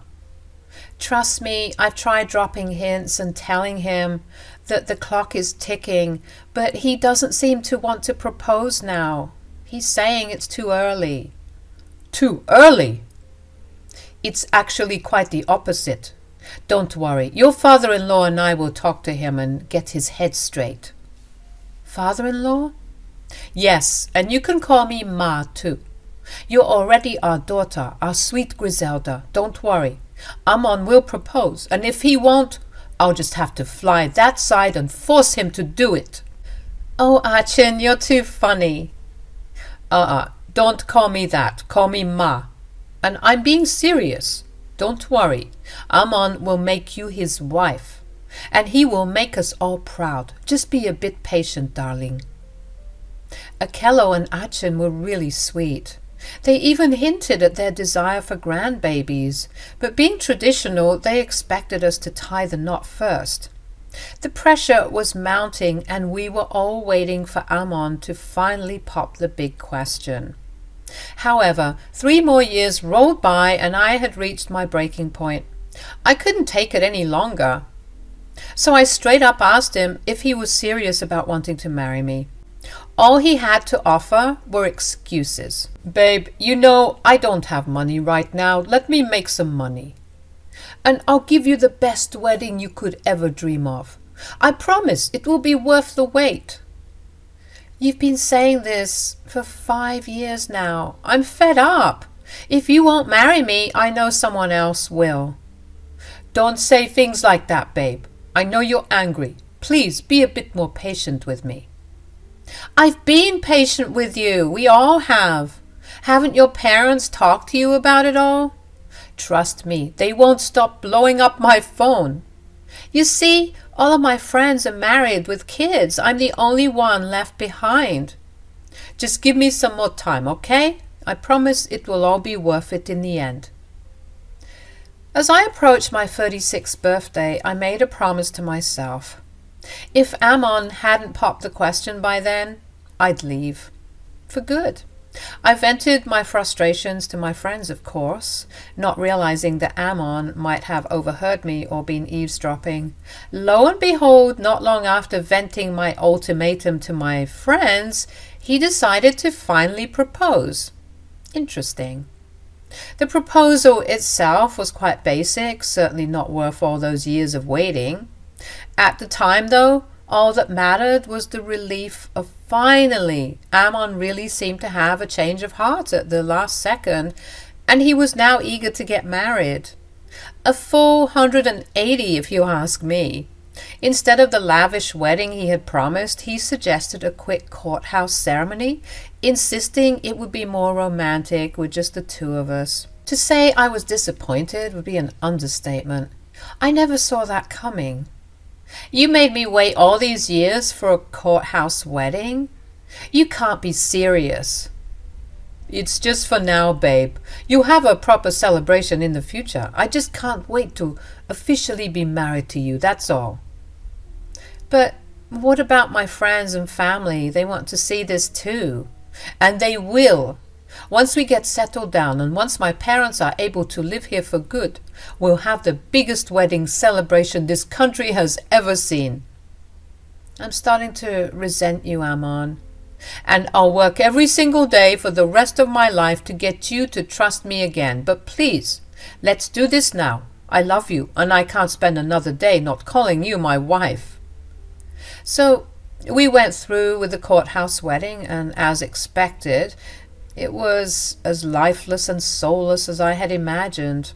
Trust me, I've tried dropping hints and telling him that the clock is ticking, but he doesn't seem to want to propose now. He's saying it's too early. Too early? It's actually quite the opposite. Don't worry, your father-in-law and I will talk to him and get his head straight. Father-in-law? Yes, and you can call me Ma too. You're already our daughter, our sweet Griselda. Don't worry. Ammon will propose, and if he won't, I'll just have to fly that side and force him to do it. Oh, Achin, you're too funny. Don't call me that. Call me Ma. And I'm being serious. Don't worry. Ammon will make you his wife, and he will make us all proud. Just be a bit patient, darling. Akello and Achin were really sweet. They even hinted at their desire for grandbabies, but being traditional, they expected us to tie the knot first. The pressure was mounting, and we were all waiting for Ammon to finally pop the big question. However, 3 more years rolled by, and I had reached my breaking point. I couldn't take it any longer. So I straight up asked him if he was serious about wanting to marry me. All he had to offer were excuses. "Babe, you know I don't have money right now. Let me make some money. And I'll give you the best wedding you could ever dream of. I promise it will be worth the wait." You've been saying this for 5 years now. I'm fed up. If you won't marry me, I know someone else will. Don't say things like that, babe. I know you're angry. Please be a bit more patient with me. I've been patient with you. We all have. Haven't your parents talked to you about it all? Trust me, they won't stop blowing up my phone. You see, all of my friends are married with kids. I'm the only one left behind. Just give me some more time, okay? I promise it will all be worth it in the end. As I approached my 36th birthday, I made a promise to myself. If Ammon hadn't popped the question by then, I'd leave. For good. I vented my frustrations to my friends, of course, not realizing that Ammon might have overheard me or been eavesdropping. Lo and behold, not long after venting my ultimatum to my friends, he decided to finally propose. Interesting. The proposal itself was quite basic, certainly not worth all those years of waiting. At the time, though, all that mattered was the relief of finally. Ammon really seemed to have a change of heart at the last second, and he was now eager to get married. A full 180 if you ask me. Instead of the lavish wedding he had promised, he suggested a quick courthouse ceremony, insisting it would be more romantic with just the two of us. To say I was disappointed would be an understatement. I never saw that coming. You made me wait all these years for a courthouse wedding? You can't be serious. It's just for now, babe. You'll have a proper celebration in the future. I just can't wait to officially be married to you, that's all. But what about my friends and family? They want to see this too. And they will. Once we get settled down and once my parents are able to live here for good, we'll have the biggest wedding celebration this country has ever seen. I'm starting to resent you, Amon. And I'll work every single day for the rest of my life to get you to trust me again. But please, let's do this now. I love you, and I can't spend another day not calling you my wife. So we went through with the courthouse wedding, and as expected, it was as lifeless and soulless as I had imagined.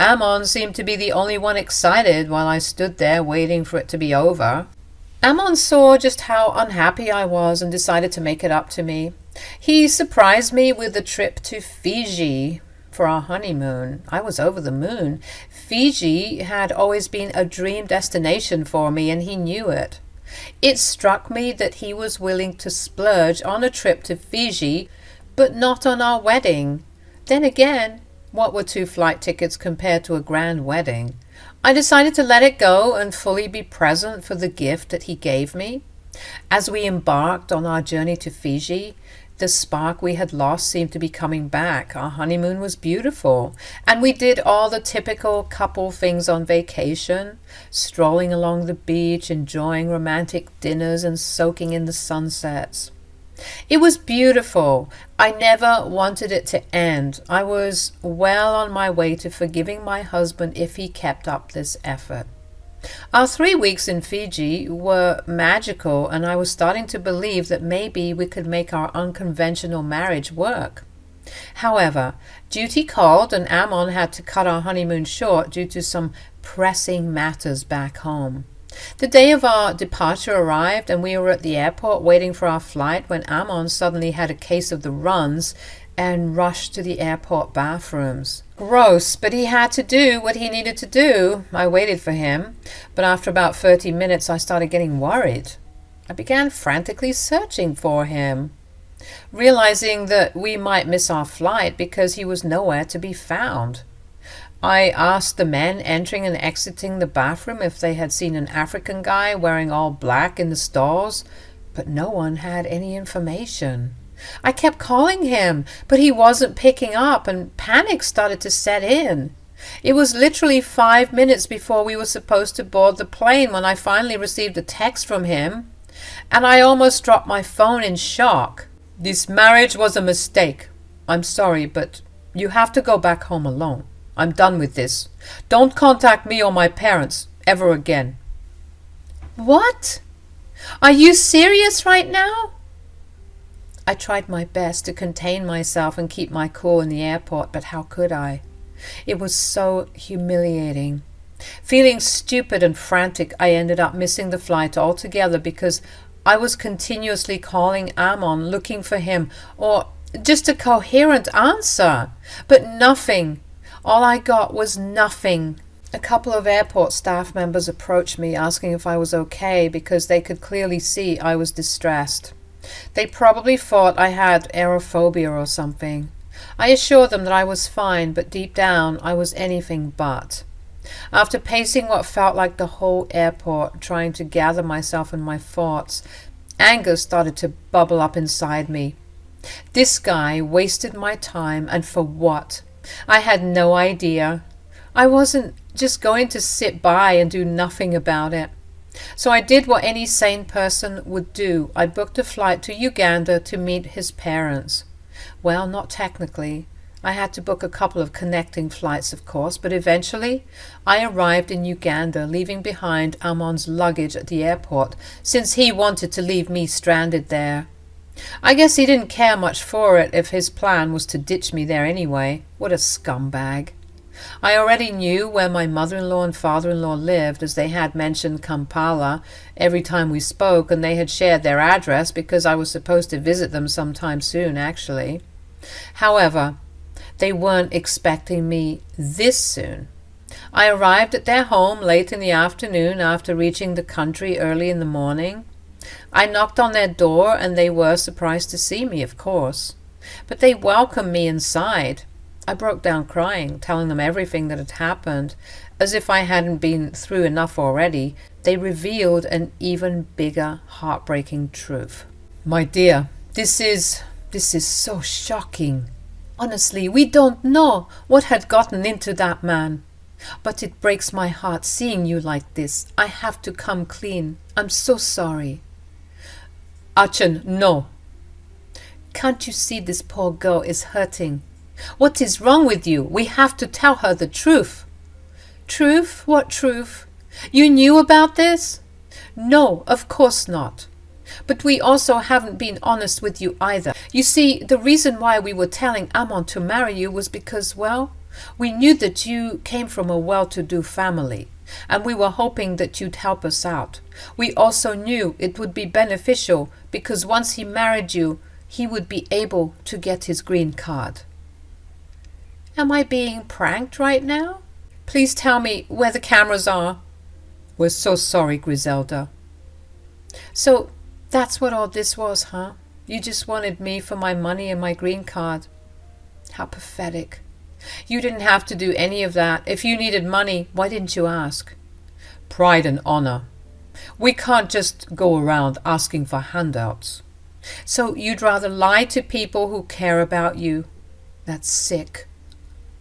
Amon seemed to be the only one excited while I stood there waiting for it to be over. Amon saw just how unhappy I was and decided to make it up to me. He surprised me with a trip to Fiji for our honeymoon. I was over the moon. Fiji had always been a dream destination for me, and he knew it. It struck me that he was willing to splurge on a trip to Fiji, but not on our wedding. Then again, what were 2 flight tickets compared to a grand wedding? I decided to let it go and fully be present for the gift that he gave me. As we embarked on our journey to Fiji, the spark we had lost seemed to be coming back. Our honeymoon was beautiful, and we did all the typical couple things on vacation, strolling along the beach, enjoying romantic dinners and soaking in the sunsets. It was beautiful. I never wanted it to end. I was well on my way to forgiving my husband if he kept up this effort. Our 3 weeks in Fiji were magical, and I was starting to believe that maybe we could make our unconventional marriage work. However, duty called, and Amon had to cut our honeymoon short due to some pressing matters back home. The day of our departure arrived, and we were at the airport waiting for our flight when Amon suddenly had a case of the runs and rushed to the airport bathrooms. Gross, but he had to do what he needed to do. I waited for him, but after about 30 minutes I started getting worried. I began frantically searching for him, realizing that we might miss our flight because he was nowhere to be found. I asked the men entering and exiting the bathroom if they had seen an African guy wearing all black in the stalls, but no one had any information. I kept calling him, but he wasn't picking up, and panic started to set in. It was literally 5 minutes before we were supposed to board the plane when I finally received a text from him, and I almost dropped my phone in shock. This marriage was a mistake. I'm sorry, but you have to go back home alone. I'm done with this. Don't contact me or my parents ever again. What? Are you serious right now? I tried my best to contain myself and keep my cool in the airport, but how could I? It was so humiliating. Feeling stupid and frantic, I ended up missing the flight altogether because I was continuously calling Amon, looking for him, or just a coherent answer. But nothing. All I got was nothing. A couple of airport staff members approached me asking if I was okay because they could clearly see I was distressed. They probably thought I had aerophobia or something. I assured them that I was fine, but deep down I was anything but. After pacing what felt like the whole airport, trying to gather myself and my thoughts, anger started to bubble up inside me. This guy wasted my time, and for what? I had no idea. I wasn't just going to sit by and do nothing about it. So I did what any sane person would do. I booked a flight to Uganda to meet his parents. Well, not technically. I had to book a couple of connecting flights, of course, but eventually I arrived in Uganda, leaving behind Amon's luggage at the airport, since he wanted to leave me stranded there. I guess he didn't care much for it if his plan was to ditch me there anyway. What a scumbag. I already knew where my mother-in-law and father-in-law lived, as they had mentioned Kampala every time we spoke, and they had shared their address because I was supposed to visit them sometime soon, actually. However, they weren't expecting me this soon. I arrived at their home late in the afternoon after reaching the country early in the morning. I knocked on their door, and they were surprised to see me, of course. But they welcomed me inside. I broke down crying, telling them everything that had happened. As if I hadn't been through enough already, they revealed an even bigger, heartbreaking truth. My dear, this is so shocking. Honestly, we don't know what had gotten into that man. But it breaks my heart seeing you like this. I have to come clean. I'm so sorry. Achin, no. Can't you see this poor girl is hurting? What is wrong with you? We have to tell her the truth. Truth? What truth? You knew about this? No, of course not. But we also haven't been honest with you either. You see, the reason why we were telling Amon to marry you was because, well, we knew that you came from a well-to-do family, and we were hoping that you'd help us out. We also knew it would be beneficial because once he married you, he would be able to get his green card. Am I being pranked right now? Please tell me where the cameras are. We're so sorry, Griselda. So that's what all this was, huh? You just wanted me for my money and my green card. How pathetic. You didn't have to do any of that. If you needed money, why didn't you ask? Pride and honor. We can't just go around asking for handouts. So you'd rather lie to people who care about you? That's sick.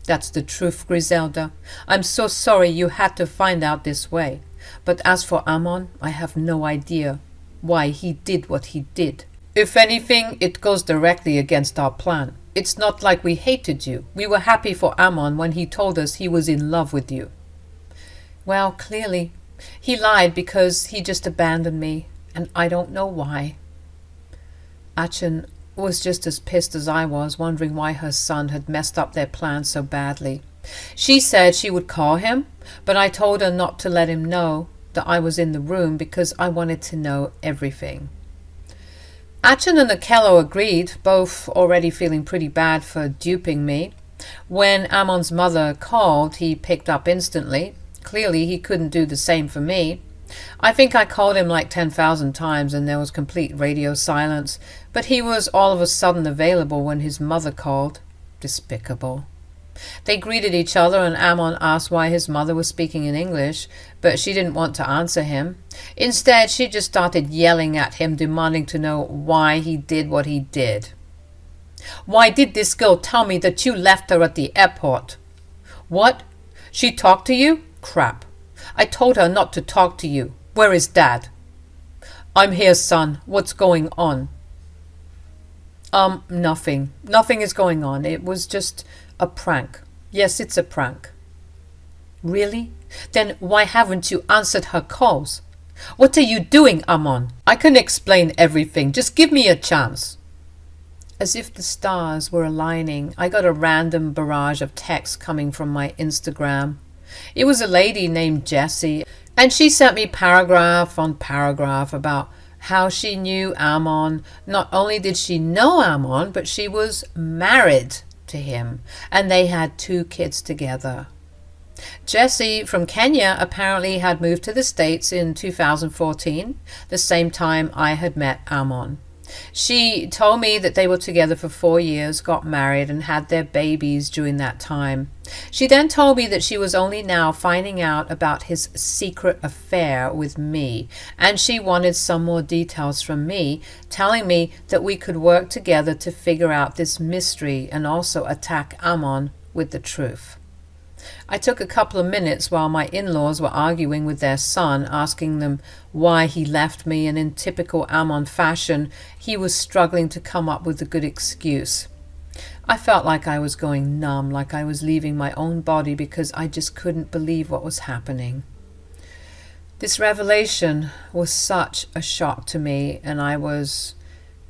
That's the truth, Griselda. I'm so sorry you had to find out this way. But as for Amon, I have no idea why he did what he did. If anything, it goes directly against our plan. It's not like we hated you. We were happy for Amon when he told us he was in love with you. Well, clearly, he lied because he just abandoned me, and I don't know why. Achin was just as pissed as I was, wondering why her son had messed up their plans so badly. She said she would call him, but I told her not to let him know that I was in the room because I wanted to know everything. Achin and Akello agreed, both already feeling pretty bad for duping me. When Amon's mother called, he picked up instantly. Clearly, he couldn't do the same for me. I think I called him like 10,000 times and there was complete radio silence, but he was all of a sudden available when his mother called. Despicable. They greeted each other and Amon asked why his mother was speaking in English, but she didn't want to answer him. Instead, she just started yelling at him, demanding to know why he did what he did. Why did this girl tell me that you left her at the airport? What? She talked to you? Crap. I told her not to talk to you. Where is Dad? I'm here, son. What's going on? Nothing. Nothing is going on. It was just a prank. Yes, it's a prank. Really? Then why haven't you answered her calls? What are you doing, Amon? I can explain everything. Just give me a chance. As if the stars were aligning, I got a random barrage of texts coming from my Instagram. It was a lady named Jessie, and she sent me paragraph on paragraph about how she knew Amon. Not only did she know Amon, but she was married to him, and they had 2 kids together. Jessie from Kenya apparently had moved to the States in 2014, the same time I had met Amon. She told me that they were together for 4 years, got married, and had their babies during that time. She then told me that she was only now finding out about his secret affair with me, and she wanted some more details from me, telling me that we could work together to figure out this mystery and also attack Amon with the truth. I took a couple of minutes while my in-laws were arguing with their son, asking them why he left me, and in typical Amon fashion, he was struggling to come up with a good excuse. I felt like I was going numb, like I was leaving my own body because I just couldn't believe what was happening. This revelation was such a shock to me, and I was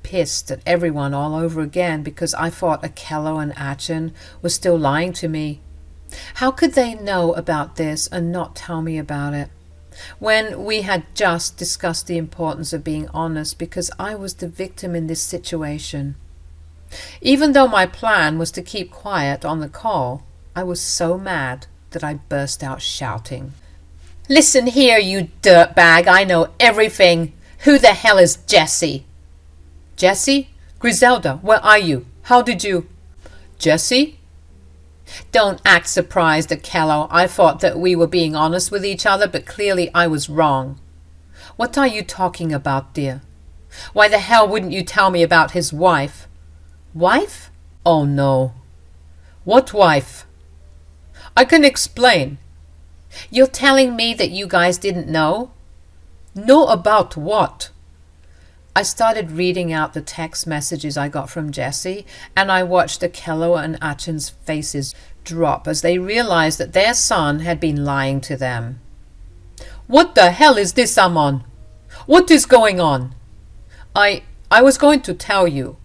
pissed at everyone all over again because I thought Akello and Achin were still lying to me. How could they know about this and not tell me about it? When we had just discussed the importance of being honest because I was the victim in this situation. Even though my plan was to keep quiet on the call, I was so mad that I burst out shouting. "Listen here, you dirtbag, I know everything. Who the hell is Jesse?" "Jesse? Griselda, where are you? How did you—" "Jesse?" "Don't act surprised, Akello. I thought that we were being honest with each other, but clearly I was wrong." "What are you talking about, dear?" "Why the hell wouldn't you tell me about his wife?" "Wife? Oh no." "What wife?" "I can explain." "You're telling me that you guys didn't know?" "Know about what?" I started reading out the text messages I got from Jesse, and I watched Akello and Achin's faces drop as they realized that their son had been lying to them. "What the hell is this, Amon? What is going on?" I was going to tell you.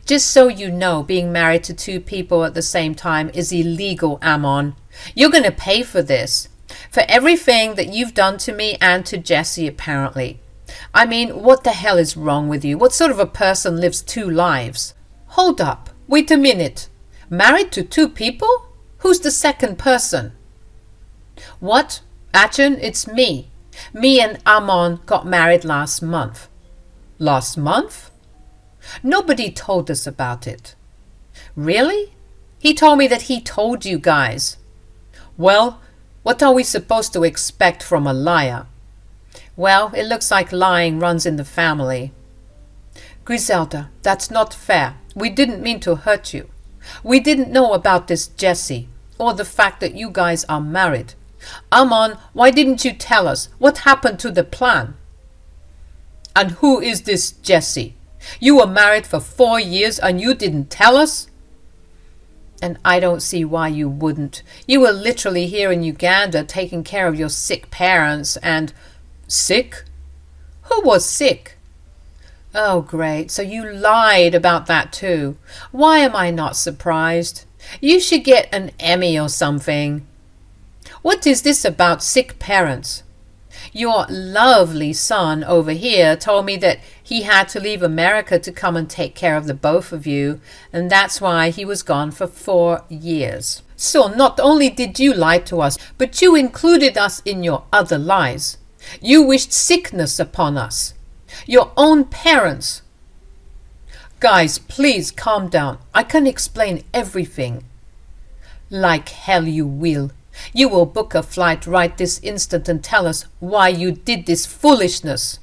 Just so you know, being married to two people at the same time is illegal, Amon. You're going to pay for this. For everything that you've done to me and to Jesse, apparently. I mean, what the hell is wrong with you? What sort of a person lives two lives? Hold up. Wait a minute. Married to two people? Who's the second person? What? Achin, it's me. Me and Amon got married last month. Last month? Nobody told us about it. Really? He told me that he told you guys. Well, what are we supposed to expect from a liar? Well, it looks like lying runs in the family. Griselda, that's not fair. We didn't mean to hurt you. We didn't know about this Jesse, or the fact that you guys are married. Amon, why didn't you tell us? What happened to the plan? And who is this Jesse? You were married for 4 years and you didn't tell us? And I don't see why you wouldn't. You were literally here in Uganda taking care of your sick parents and... Sick? Who was sick? Oh, great. So you lied about that too. Why am I not surprised? You should get an Emmy or something. What is this about sick parents? Your lovely son over here told me that he had to leave America to come and take care of the both of you, and that's why he was gone for 4 years. So not only did you lie to us, but you included us in your other lies. You wished sickness upon us. Your own parents. Guys, please calm down. I can explain everything. Like hell you will. You will book a flight right this instant and tell us why you did this foolishness.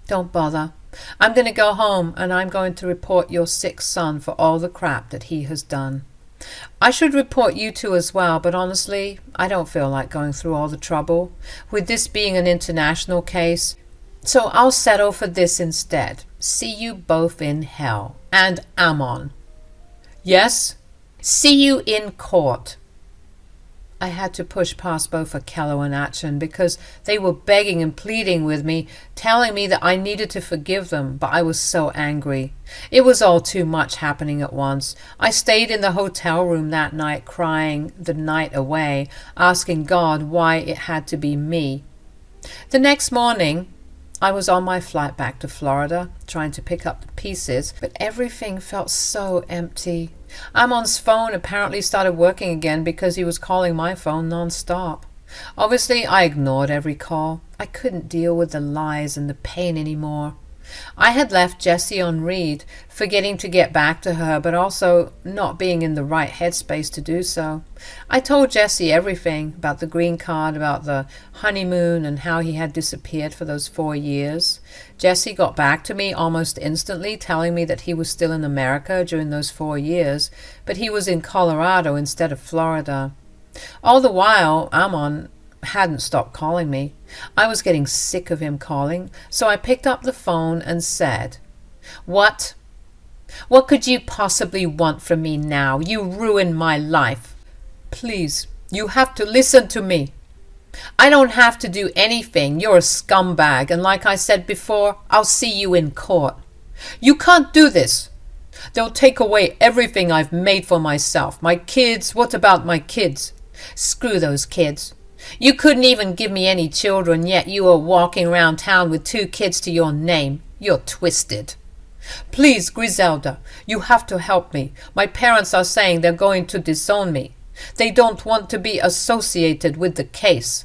Don't bother. I'm going to go home and I'm going to report your sick son for all the crap that he has done. I should report you two as well, but honestly, I don't feel like going through all the trouble, with this being an international case, so I'll settle for this instead. See you both in hell. And Amon. Yes? See you in court. I had to push past both Akello and Achin because they were begging and pleading with me, telling me that I needed to forgive them, but I was so angry. It was all too much happening at once. I stayed in the hotel room that night crying the night away, asking God why it had to be me. The next morning, I was on my flight back to Florida, trying to pick up the pieces, but everything felt so empty. Amon's phone apparently started working again because he was calling my phone non-stop. Obviously, I ignored every call. I couldn't deal with the lies and the pain anymore. I had left Jessie on read, forgetting to get back to her, but also not being in the right headspace to do so. I told Jessie everything about the green card, about the honeymoon, and how he had disappeared for those 4 years. Jessie got back to me almost instantly, telling me that he was still in America during those 4 years, but he was in Colorado instead of Florida. All the while, Amon hadn't stopped calling me. I was getting sick of him calling, so I picked up the phone and said, What? What could you possibly want from me now? You ruined my life. Please, you have to listen to me. I don't have to do anything. You're a scumbag, and like I said before, I'll see you in court. You can't do this. They'll take away everything I've made for myself. My kids, what about my kids? Screw those kids. You couldn't even give me any children, yet you are walking around town with 2 kids to your name. You're twisted. Please, Griselda, you have to help me. My parents are saying they're going to disown me. They don't want to be associated with the case.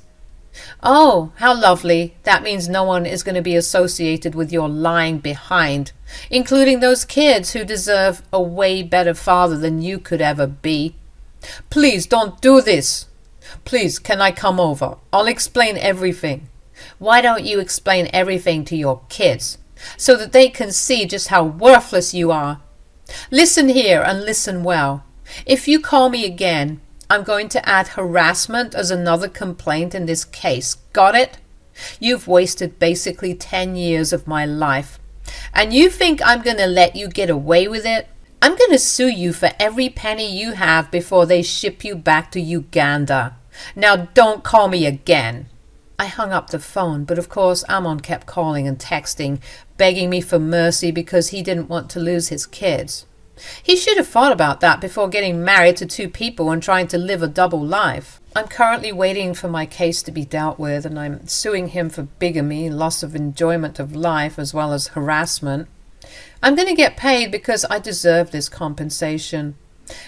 Oh, how lovely. That means no one is going to be associated with your lying behind, including those kids who deserve a way better father than you could ever be. Please don't do this. Please, can I come over? I'll explain everything. Why don't you explain everything to your kids so that they can see just how worthless you are? Listen here and listen well. If you call me again, I'm going to add harassment as another complaint in this case. Got it? You've wasted basically 10 years of my life. And you think I'm going to let you get away with it? I'm going to sue you for every penny you have before they ship you back to Uganda. Now don't call me again. I hung up the phone, but of course Amon kept calling and texting, begging me for mercy because he didn't want to lose his kids. He should have thought about that before getting married to 2 people and trying to live a double life. I'm currently waiting for my case to be dealt with, and I'm suing him for bigamy, loss of enjoyment of life, as well as harassment. I'm going to get paid because I deserve this compensation.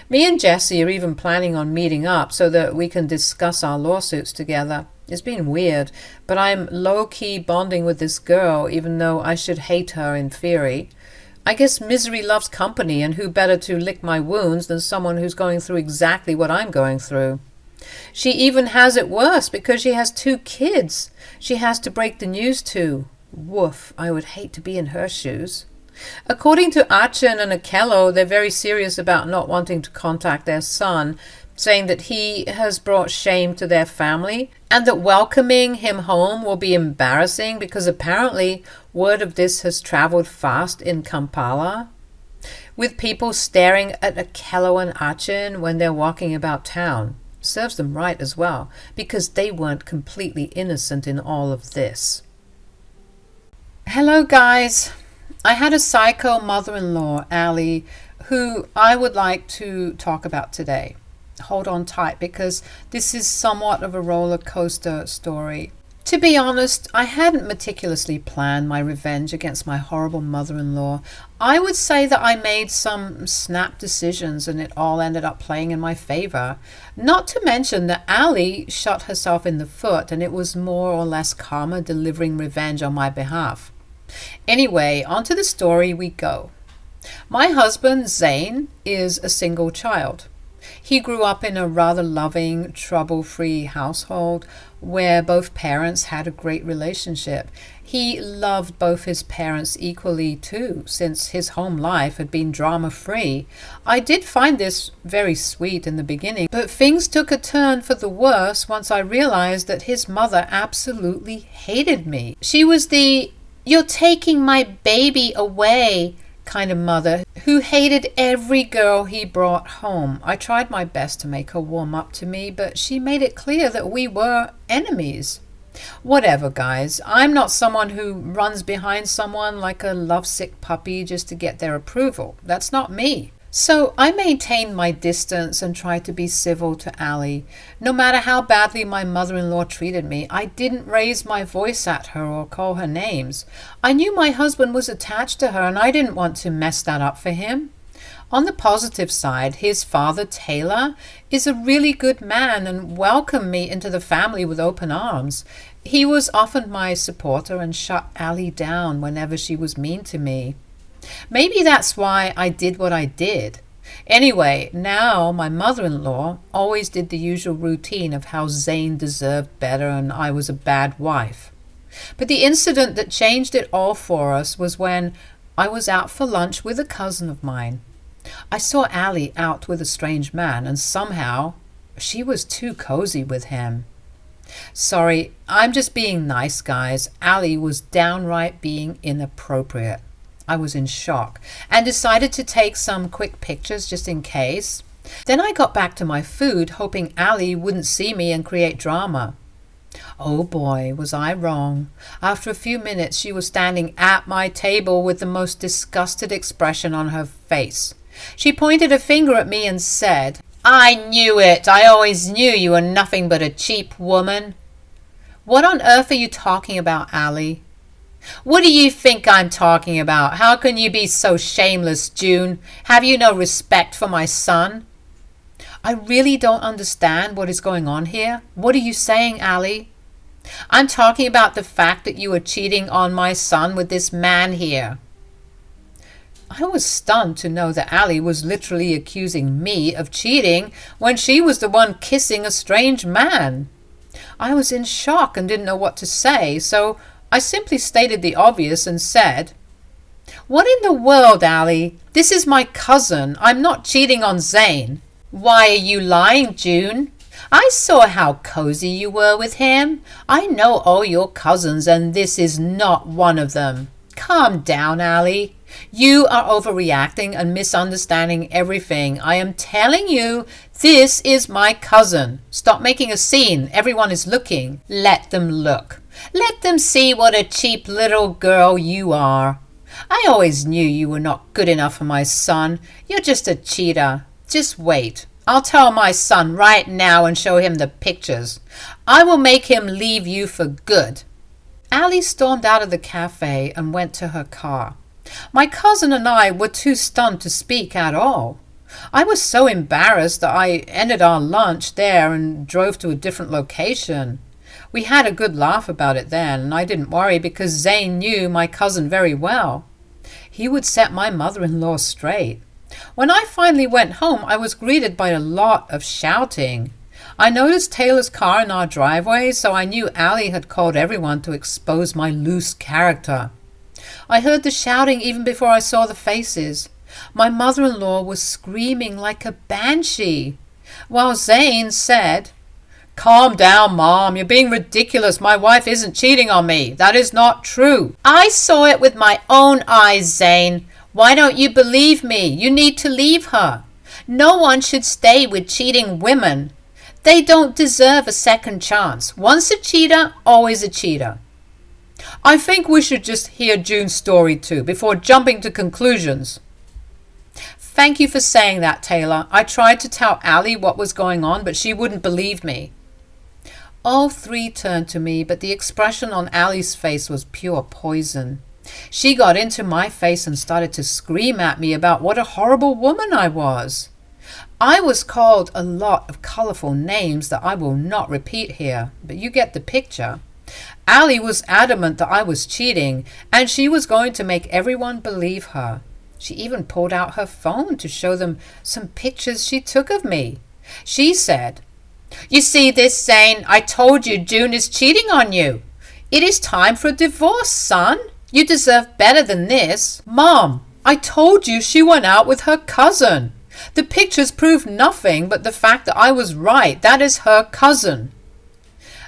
Me and Jesse are even planning on meeting up so that we can discuss our lawsuits together. It's been weird, but I'm low-key bonding with this girl, even though I should hate her in theory. I guess misery loves company, and who better to lick my wounds than someone who's going through exactly what I'm going through. She even has it worse because she has 2 kids she has to break the news to. Woof, I would hate to be in her shoes. According to Achin and Akello, they're very serious about not wanting to contact their son, saying that he has brought shame to their family and that welcoming him home will be embarrassing because apparently word of this has traveled fast in Kampala, with people staring at Akello and Achin when they're walking about town. Serves them right as well, because they weren't completely innocent in all of this. Hello guys. I had a psycho mother-in-law, Ali, who I would like to talk about today. Hold on tight because this is somewhat of a roller coaster story. To be honest, I hadn't meticulously planned my revenge against my horrible mother-in-law. I would say that I made some snap decisions and it all ended up playing in my favor. Not to mention that Ali shot herself in the foot and it was more or less karma delivering revenge on my behalf. Anyway, onto the story we go. My husband, Zane, is a single child. He grew up in a rather loving, trouble-free household where both parents had a great relationship. He loved both his parents equally too, since his home life had been drama-free. I did find this very sweet in the beginning, but things took a turn for the worse once I realized that his mother absolutely hated me. She was the "you're taking my baby away" kind of mother who hated every girl he brought home. I tried my best to make her warm up to me, but she made it clear that we were enemies. Whatever, guys. I'm not someone who runs behind someone like a lovesick puppy just to get their approval. That's not me. So I maintained my distance and tried to be civil to Ali. No matter how badly my mother-in-law treated me, I didn't raise my voice at her or call her names. I knew my husband was attached to her and I didn't want to mess that up for him. On the positive side, his father, Taylor, is a really good man and welcomed me into the family with open arms. He was often my supporter and shut Ali down whenever she was mean to me. Maybe that's why I did what I did. Anyway, now my mother-in-law always did the usual routine of how Zane deserved better and I was a bad wife. But the incident that changed it all for us was when I was out for lunch with a cousin of mine. I saw Ali out with a strange man and somehow she was too cozy with him. Sorry, I'm just being nice, guys. Ali was downright being inappropriate. I was in shock and decided to take some quick pictures just in case. Then I got back to my food hoping Ali wouldn't see me and create drama. Oh boy, was I wrong. After a few minutes, she was standing at my table with the most disgusted expression on her face. She pointed a finger at me and said, "I knew it. I always knew you were nothing but a cheap woman." What on earth are you talking about, Allie? What do you think I'm talking about? How can you be so shameless, June? Have you no respect for my son? I really don't understand what is going on here. What are you saying, Allie? I'm talking about the fact that you are cheating on my son with this man here. I was stunned to know that Allie was literally accusing me of cheating when she was the one kissing a strange man. I was in shock and didn't know what to say, so I simply stated the obvious and said, "What in the world, Allie? This is my cousin. I'm not cheating on Zane." "Why are you lying, June? I saw how cozy you were with him. I know all your cousins, and this is not one of them. Calm down, Allie. You are overreacting and misunderstanding everything. I am telling you, this is my cousin. Stop making a scene. Everyone is looking. Let them look. Let them see what a cheap little girl you are. I always knew you were not good enough for my son. You're just a cheater. Just wait. I'll tell my son right now and show him the pictures. I will make him leave you for good." Allie stormed out of the cafe and went to her car. My cousin and I were too stunned to speak at all. I was so embarrassed that I ended our lunch there and drove to a different location. We had a good laugh about it then, and I didn't worry because Zane knew my cousin very well. He would set my mother-in-law straight. When I finally went home, I was greeted by a lot of shouting. I noticed Taylor's car in our driveway, so I knew Allie had called everyone to expose my loose character. I heard the shouting even before I saw the faces. My mother-in-law was screaming like a banshee, while Zane said, "Calm down, Mom. You're being ridiculous. My wife isn't cheating on me. That is not true." "I saw it with my own eyes, Zane. Why don't you believe me? You need to leave her. No one should stay with cheating women. They don't deserve a second chance. Once a cheater, always a cheater." I think we should just hear June's story too, before jumping to conclusions. Thank you for saying that, Taylor. I tried to tell Allie what was going on, but she wouldn't believe me. All three turned to me, but the expression on Allie's face was pure poison. She got into my face and started to scream at me about what a horrible woman I was. I was called a lot of colorful names that I will not repeat here, but you get the picture. Allie was adamant that I was cheating, and she was going to make everyone believe her. She even pulled out her phone to show them some pictures she took of me. She said, "You see this, Zane? I told you June is cheating on you. It is time for a divorce, son. You deserve better than this." "Mom, I told you she went out with her cousin. The pictures prove nothing but the fact that I was right. That is her cousin."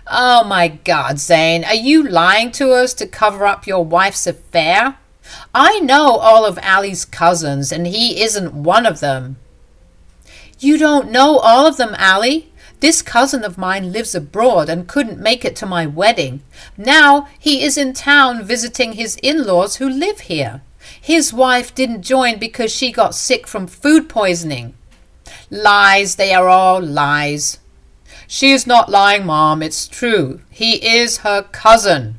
"Oh my God, Zane, are you lying to us to cover up your wife's affair? I know all of Allie's cousins, and he isn't one of them." "You don't know all of them, Allie. This cousin of mine lives abroad and couldn't make it to my wedding. Now he is in town visiting his in-laws who live here. His wife didn't join because she got sick from food poisoning." "Lies, they are all lies." "She is not lying, Mom. It's true. He is her cousin."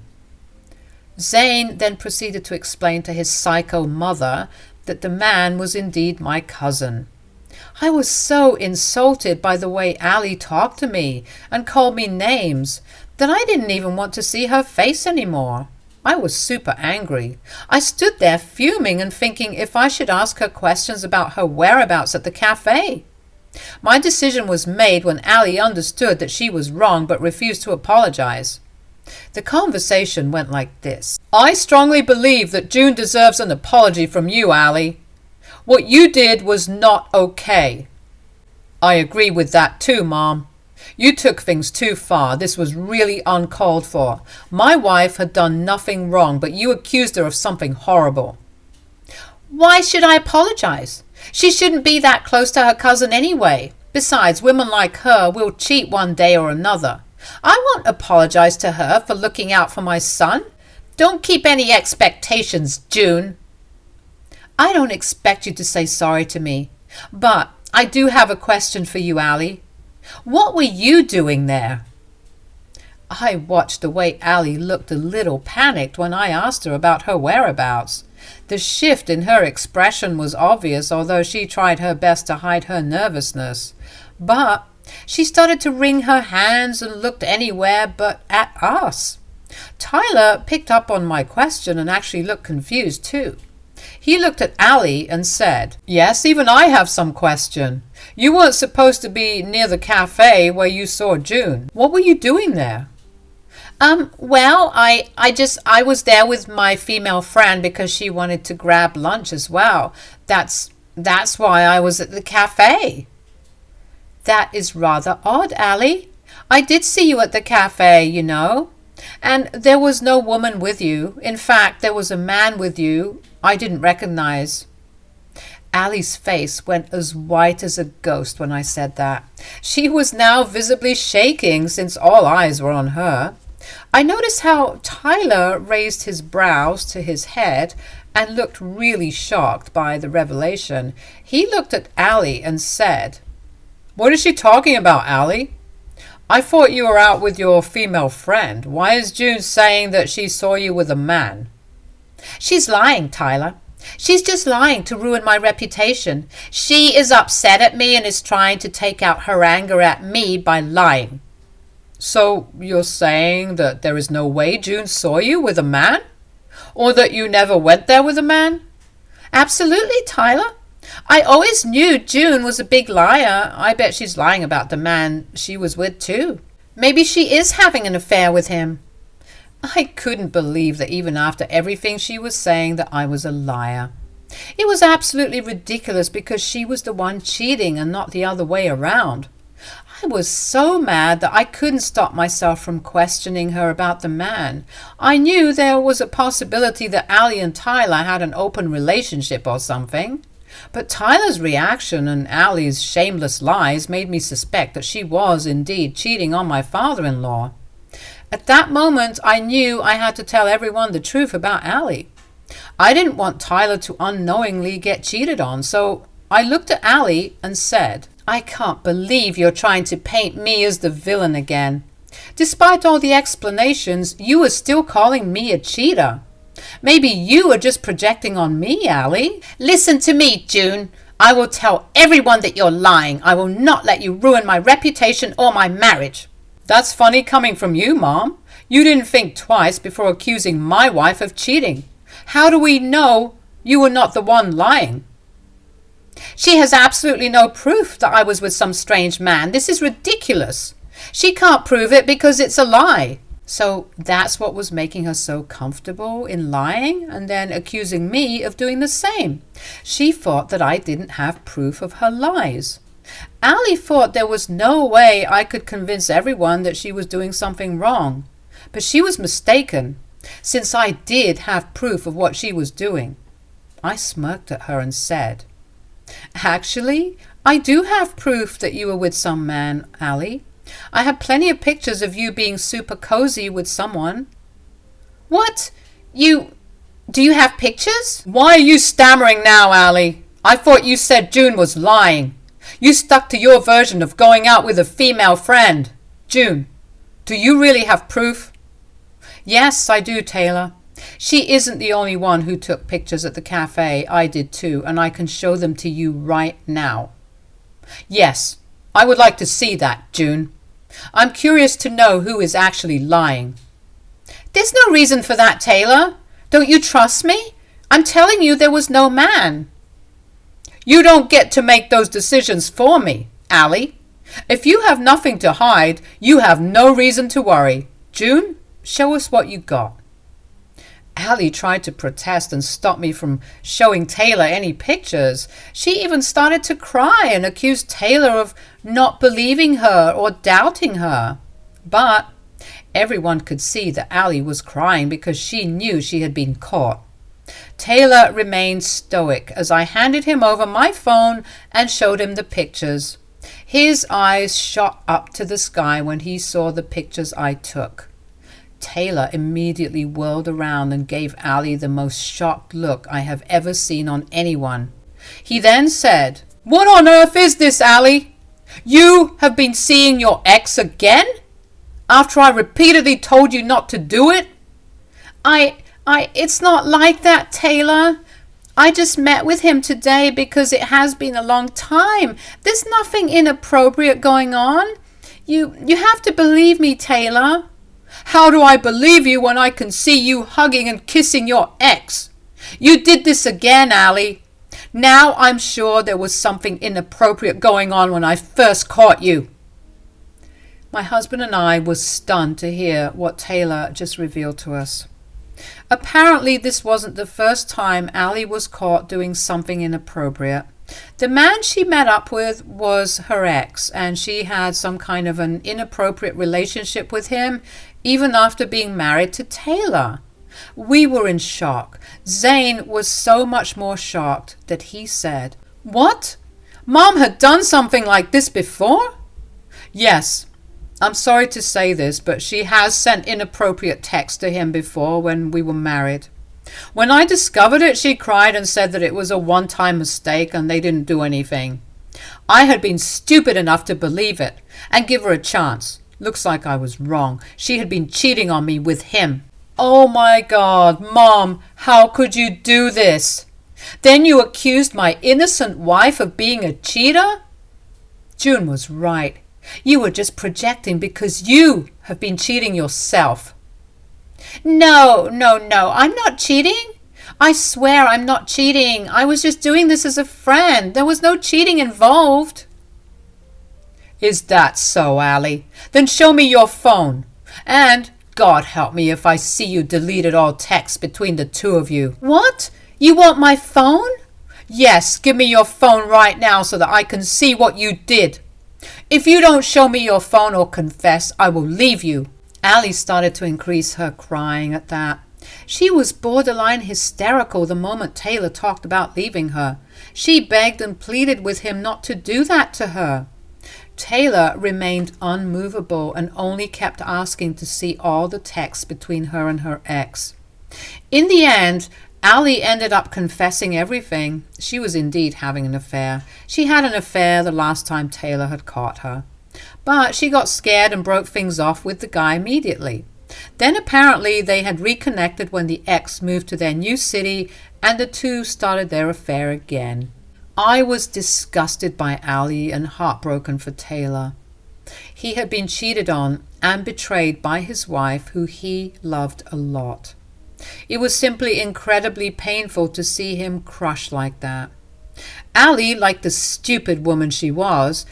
Zane then proceeded to explain to his psycho mother that the man was indeed my cousin. I was so insulted by the way Allie talked to me and called me names that I didn't even want to see her face anymore. I was super angry. I stood there fuming and thinking if I should ask her questions about her whereabouts at the cafe. My decision was made when Allie understood that she was wrong but refused to apologize. The conversation went like this. "I strongly believe that June deserves an apology from you, Allie. What you did was not okay." "I agree with that too, Mom. You took things too far. This was really uncalled for. My wife had done nothing wrong, but you accused her of something horrible." "Why should I apologize? She shouldn't be that close to her cousin anyway. Besides, women like her will cheat one day or another. I won't apologize to her for looking out for my son. Don't keep any expectations, June. I don't expect you to say sorry to me, but I do have a question for you, Allie. What were you doing there? I watched the way Allie looked a little panicked when I asked her about her whereabouts. The shift in her expression was obvious, although she tried her best to hide her nervousness. But she started to wring her hands and looked anywhere but at us. Tyler picked up on my question and actually looked confused too. He looked at Allie and said, "Yes, even I have some question. You weren't supposed to be near the cafe where you saw June. What were you doing there?" Well, I was there with my female friend because she wanted to grab lunch as well. That's why I was at the cafe." "That is rather odd, Allie. I did see you at the cafe, you know. And there was no woman with you. In fact, there was a man with you I didn't recognize." Allie's face went as white as a ghost when I said that. She was now visibly shaking since all eyes were on her. I noticed how Tyler raised his brows to his head and looked really shocked by the revelation. He looked at Allie and said, "What is she talking about, Allie? I thought you were out with your female friend. Why is June saying that she saw you with a man?" "She's lying, Tyler. She's just lying to ruin my reputation. She is upset at me and is trying to take out her anger at me by lying." "So you're saying that there is no way June saw you with a man? Or that you never went there with a man?" "Absolutely, Tyler. I always knew June was a big liar. I bet she's lying about the man she was with too. Maybe she is having an affair with him." I couldn't believe that even after everything she was saying that I was a liar. It was absolutely ridiculous because she was the one cheating and not the other way around. I was so mad that I couldn't stop myself from questioning her about the man. I knew there was a possibility that Allie and Tyler had an open relationship or something. But Tyler's reaction and Allie's shameless lies made me suspect that she was indeed cheating on my father-in-law. At that moment, I knew I had to tell everyone the truth about Allie. I didn't want Tyler to unknowingly get cheated on, so I looked at Allie and said, "I can't believe you're trying to paint me as the villain again. Despite all the explanations, you are still calling me a cheater. Maybe you are just projecting on me, Allie." "Listen to me, June. I will tell everyone that you're lying. I will not let you ruin my reputation or my marriage." "That's funny coming from you, Mom. You didn't think twice before accusing my wife of cheating. How do we know you were not the one lying?" "She has absolutely no proof that I was with some strange man. This is ridiculous. She can't prove it because it's a lie." So that's what was making her so comfortable in lying and then accusing me of doing the same. She thought that I didn't have proof of her lies. Allie thought there was no way I could convince everyone that she was doing something wrong. But she was mistaken, since I did have proof of what she was doing. I smirked at her and said, "Actually, I do have proof that you were with some man, Allie. I have plenty of pictures of you being super cozy with someone." "What? Do you have pictures?" "Why are you stammering now, Allie? I thought you said June was lying. You stuck to your version of going out with a female friend. June, do you really have proof?" "Yes, I do, Taylor. She isn't the only one who took pictures at the cafe. I did too, and I can show them to you right now." "Yes, I would like to see that, June. I'm curious to know who is actually lying." "There's no reason for that, Taylor. Don't you trust me? I'm telling you there was no man." "You don't get to make those decisions for me, Allie. If you have nothing to hide, you have no reason to worry. June, show us what you got." Allie tried to protest and stop me from showing Taylor any pictures. She even started to cry and accused Taylor of not believing her or doubting her. But everyone could see that Allie was crying because she knew she had been caught. Taylor remained stoic as I handed him over my phone and showed him the pictures. His eyes shot up to the sky when he saw the pictures I took. Taylor immediately whirled around and gave Ali the most shocked look I have ever seen on anyone. He then said, "What on earth is this, Ali? You have been seeing your ex again? After I repeatedly told you not to do it?" It's not like that, Taylor. I just met with him today because it has been a long time. There's nothing inappropriate going on. You have to believe me, Taylor. How do I believe you when I can see you hugging and kissing your ex? You did this again, Ali. Now I'm sure there was something inappropriate going on when I first caught you. My husband and I were stunned to hear what Taylor just revealed to us. Apparently this wasn't the first time Ali was caught doing something inappropriate. The man she met up with was her ex, and she had some kind of an inappropriate relationship with him even after being married to Taylor. We were in shock. Zane was so much more shocked that he said, "What? Mom had done something like this before?" "Yes. I'm sorry to say this, but she has sent inappropriate texts to him before when we were married. When I discovered it, she cried and said that it was a one-time mistake and they didn't do anything. I had been stupid enough to believe it and give her a chance. Looks like I was wrong. She had been cheating on me with him." "Oh my God, Mom, how could you do this? Then you accused my innocent wife of being a cheater?" June was right. You were just projecting because you have been cheating yourself. No, I'm not cheating. I swear I'm not cheating. I was just doing this as a friend. There was no cheating involved. Is that so, Ali? Then show me your phone. And God help me if I see you deleted all texts between the two of you. What? You want my phone? Yes, give me your phone right now so that I can see what you did. If you don't show me your phone or confess, I will leave you. Ali started to increase her crying at that. She was borderline hysterical the moment Taylor talked about leaving her. She begged and pleaded with him not to do that to her. Taylor remained unmovable and only kept asking to see all the texts between her and her ex. In the end, Ali ended up confessing everything. She was indeed having an affair. She had an affair the last time Taylor had caught her. But she got scared and broke things off with the guy immediately. Then apparently they had reconnected when the ex moved to their new city and the two started their affair again. I was disgusted by Ali and heartbroken for Taylor. He had been cheated on and betrayed by his wife, who he loved a lot. It was simply incredibly painful to see him crushed like that. Ali, like the stupid woman she was,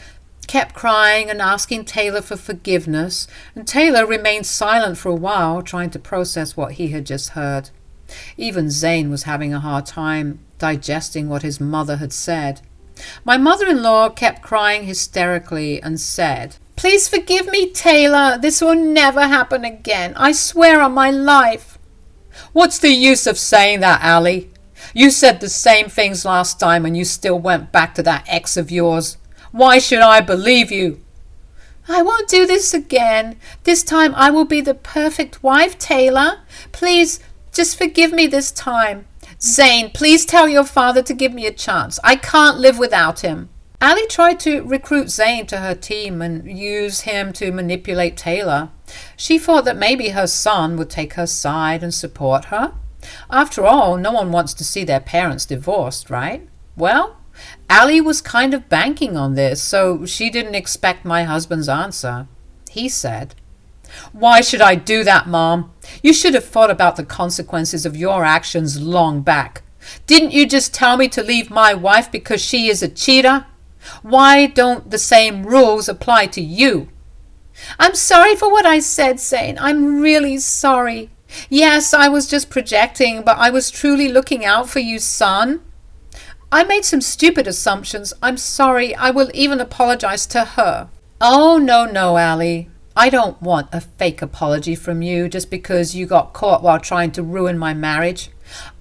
kept crying and asking Taylor for forgiveness, and Taylor remained silent for a while, trying to process what he had just heard. Even Zane was having a hard time digesting what his mother had said. My mother-in-law kept crying hysterically and said, "Please forgive me, Taylor. This will never happen again. I swear on my life." "What's the use of saying that, Ali? You said the same things last time and you still went back to that ex of yours. Why should I believe you?" "I won't do this again. This time I will be the perfect wife, Taylor. Please, just forgive me this time. Zane, please tell your father to give me a chance. I can't live without him." Ali tried to recruit Zane to her team and use him to manipulate Taylor. She thought that maybe her son would take her side and support her. After all, no one wants to see their parents divorced, right? Well, Ali was kind of banking on this, so she didn't expect my husband's answer. He said, "Why should I do that, Mom? You should have thought about the consequences of your actions long back. Didn't you just tell me to leave my wife because she is a cheater? Why don't the same rules apply to you?" "I'm sorry for what I said, Zane. I'm really sorry. Yes, I was just projecting, but I was truly looking out for you, son. I made some stupid assumptions. I'm sorry. I will even apologize to her." "Oh, no, Ali. I don't want a fake apology from you just because you got caught while trying to ruin my marriage.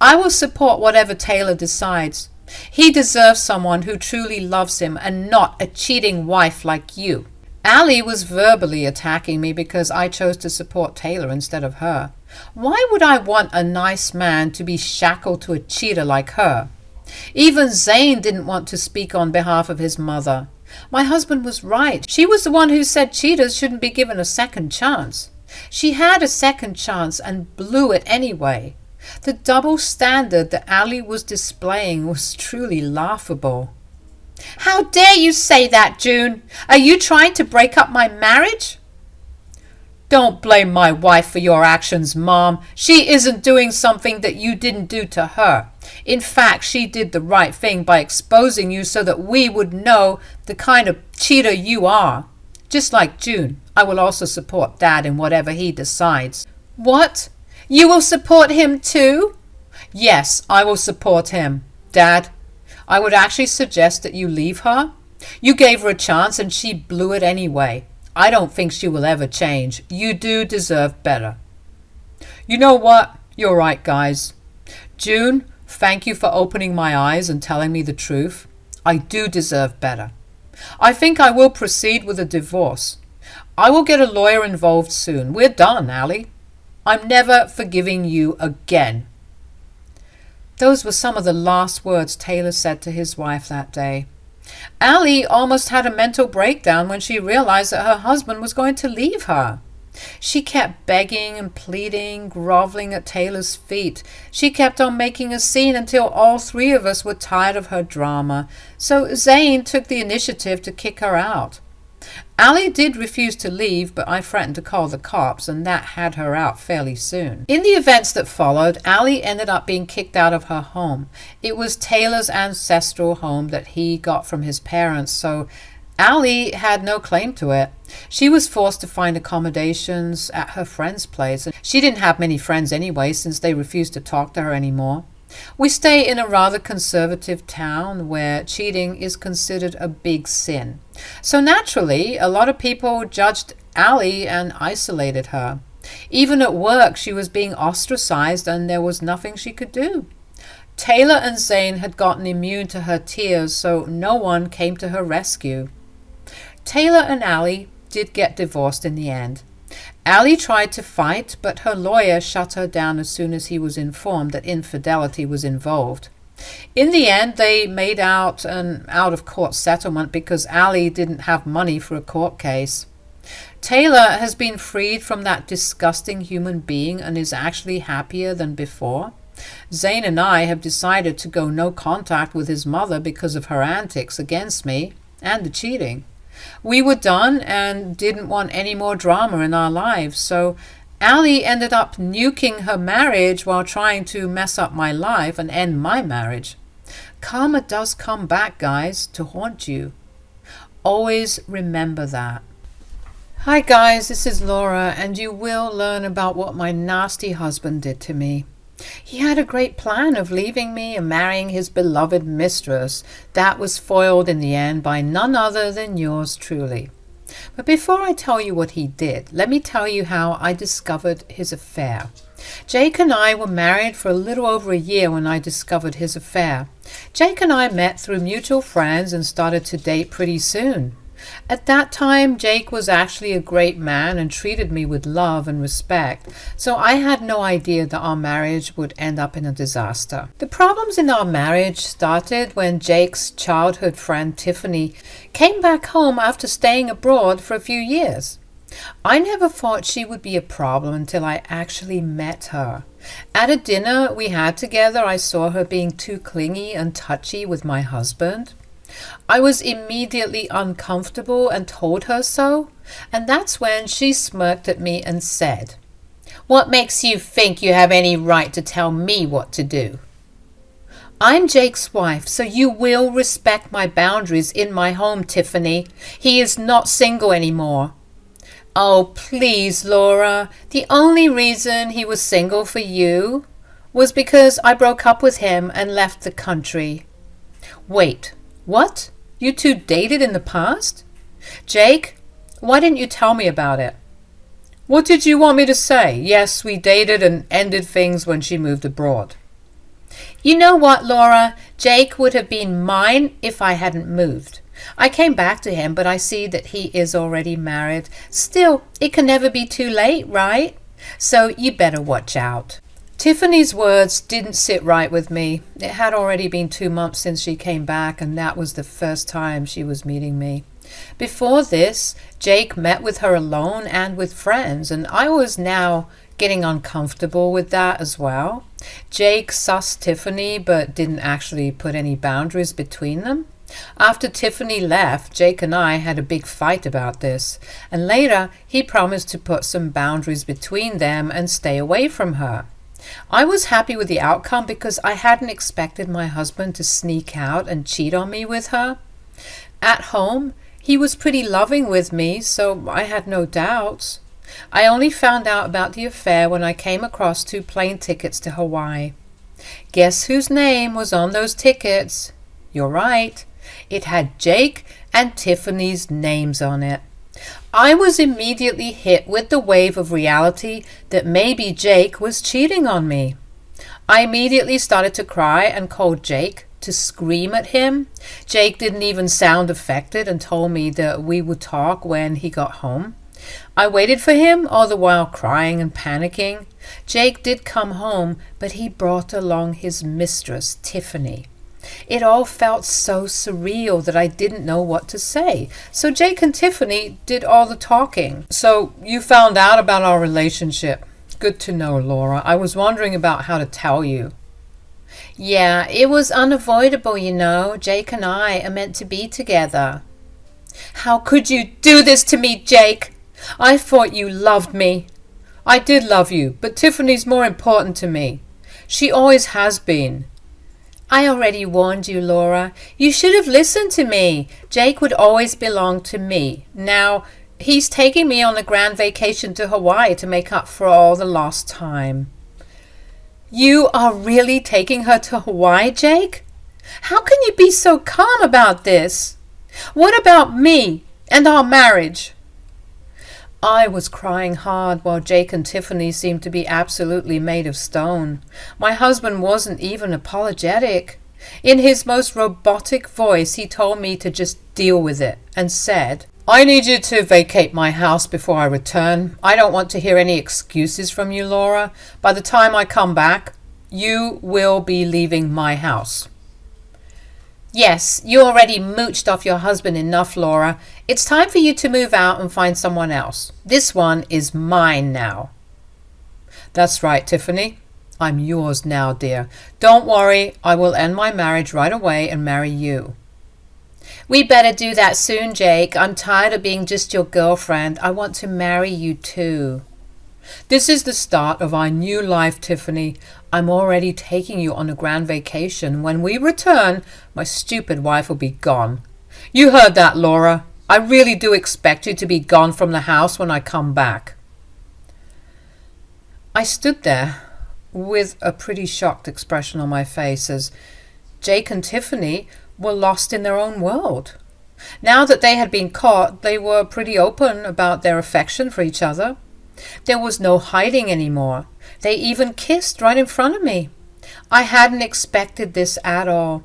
I will support whatever Taylor decides. He deserves someone who truly loves him and not a cheating wife like you. Allie was verbally attacking me because I chose to support Taylor instead of her. Why would I want a nice man to be shackled to a cheater like her? Even Zane didn't want to speak on behalf of his mother. My husband was right. She was the one who said cheaters shouldn't be given a second chance. She had a second chance and blew it anyway. The double standard that Allie was displaying was truly laughable. How dare you say that, June? Are you trying to break up my marriage? Don't blame my wife for your actions, Mom. She isn't doing something that you didn't do to her. In fact, she did the right thing by exposing you so that we would know the kind of cheater you are. Just like June, I will also support Dad in whatever he decides. What? You will support him too? Yes, I will support him. Dad, I would actually suggest that you leave her. You gave her a chance and she blew it anyway. I don't think she will ever change. You do deserve better. You know what? You're right, guys. June, thank you for opening my eyes and telling me the truth. I do deserve better. I think I will proceed with a divorce. I will get a lawyer involved soon. We're done, Allie. I'm never forgiving you again. Those were some of the last words Taylor said to his wife that day. Allie almost had a mental breakdown when she realized that her husband was going to leave her. She kept begging and pleading, groveling at Taylor's feet. She kept on making a scene until all three of us were tired of her drama, so Zane took the initiative to kick her out. Allie did refuse to leave, but I threatened to call the cops, and that had her out fairly soon. In the events that followed, Allie ended up being kicked out of her home. It was Taylor's ancestral home that he got from his parents, so Allie had no claim to it. She was forced to find accommodations at her friend's place, and she didn't have many friends anyway since they refused to talk to her anymore. We stay in a rather conservative town where cheating is considered a big sin. So naturally, a lot of people judged Allie and isolated her. Even at work, she was being ostracized and there was nothing she could do. Taylor and Zane had gotten immune to her tears, so no one came to her rescue. Taylor and Allie did get divorced in the end. Allie tried to fight, but her lawyer shut her down as soon as he was informed that infidelity was involved. In the end, they made out an out-of-court settlement because Allie didn't have money for a court case. Taylor has been freed from that disgusting human being and is actually happier than before. Zane and I have decided to go no contact with his mother because of her antics against me and the cheating. We were done and didn't want any more drama in our lives, so Allie ended up nuking her marriage while trying to mess up my life and end my marriage. Karma does come back, guys, to haunt you. Always remember that. Hi guys, this is Laura, and you will learn about what my nasty husband did to me. He had a great plan of leaving me and marrying his beloved mistress. That was foiled in the end by none other than yours truly. But before I tell you what he did, let me tell you how I discovered his affair. Jake and I were married for a little over a year when I discovered his affair. Jake and I met through mutual friends and started to date pretty soon. At that time, Jake was actually a great man and treated me with love and respect, so I had no idea that our marriage would end up in a disaster. The problems in our marriage started when Jake's childhood friend Tiffany came back home after staying abroad for a few years. I never thought she would be a problem until I actually met her. At a dinner we had together, I saw her being too clingy and touchy with my husband. I was immediately uncomfortable and told her so, and that's when she smirked at me and said, "What makes you think you have any right to tell me what to do?" "I'm Jake's wife, so you will respect my boundaries in my home, Tiffany. He is not single anymore." "Oh, please, Laura. The only reason he was single for you was because I broke up with him and left the country." "Wait. What? You two dated in the past? Jake, why didn't you tell me about it?" "What did you want me to say? Yes, we dated and ended things when she moved abroad." You know what, Laura? Jake would have been mine if I hadn't moved. I came back to him, but I see that he is already married. Still, it can never be too late, right? So you better watch out. Tiffany's words didn't sit right with me. It had already been 2 months since she came back, and that was the first time she was meeting me. Before this, Jake met with her alone and with friends, and I was now getting uncomfortable with that as well. Jake sussed Tiffany, but didn't actually put any boundaries between them. After Tiffany left, Jake and I had a big fight about this, and later he promised to put some boundaries between them and stay away from her. I was happy with the outcome because I hadn't expected my husband to sneak out and cheat on me with her. At home, he was pretty loving with me, so I had no doubts. I only found out about the affair when I came across 2 plane tickets to Hawaii. Guess whose name was on those tickets? You're right. It had Jake and Tiffany's names on it. I was immediately hit with the wave of reality that maybe Jake was cheating on me. I immediately started to cry and called Jake to scream at him. Jake didn't even sound affected and told me that we would talk when he got home. I waited for him, all the while crying and panicking. Jake did come home, but he brought along his mistress, Tiffany. It all felt so surreal that I didn't know what to say. So Jake and Tiffany did all the talking. So you found out about our relationship. Good to know, Laura. I was wondering about how to tell you. Yeah, it was unavoidable, you know. Jake and I are meant to be together. How could you do this to me, Jake? I thought you loved me. I did love you, but Tiffany's more important to me. She always has been. I already warned you, Laura. You should have listened to me. Jake would always belong to me. Now, he's taking me on a grand vacation to Hawaii to make up for all the lost time. You are really taking her to Hawaii, Jake? How can you be so calm about this? What about me and our marriage? I was crying hard while Jake and Tiffany seemed to be absolutely made of stone. My husband wasn't even apologetic. In his most robotic voice, he told me to just deal with it and said, I need you to vacate my house before I return. I don't want to hear any excuses from you, Laura. By the time I come back, you will be leaving my house. Yes, you already mooched off your husband enough, Laura. It's time for you to move out and find someone else. This one is mine now. That's right, Tiffany. I'm yours now, dear. Don't worry, I will end my marriage right away and marry you. We better do that soon, Jake. I'm tired of being just your girlfriend. I want to marry you too. This is the start of our new life, Tiffany. I'm already taking you on a grand vacation. When we return, my stupid wife will be gone. You heard that, Laura. I really do expect you to be gone from the house when I come back. I stood there with a pretty shocked expression on my face as Jake and Tiffany were lost in their own world. Now that they had been caught, they were pretty open about their affection for each other. There was no hiding anymore. They even kissed right in front of me. I hadn't expected this at all.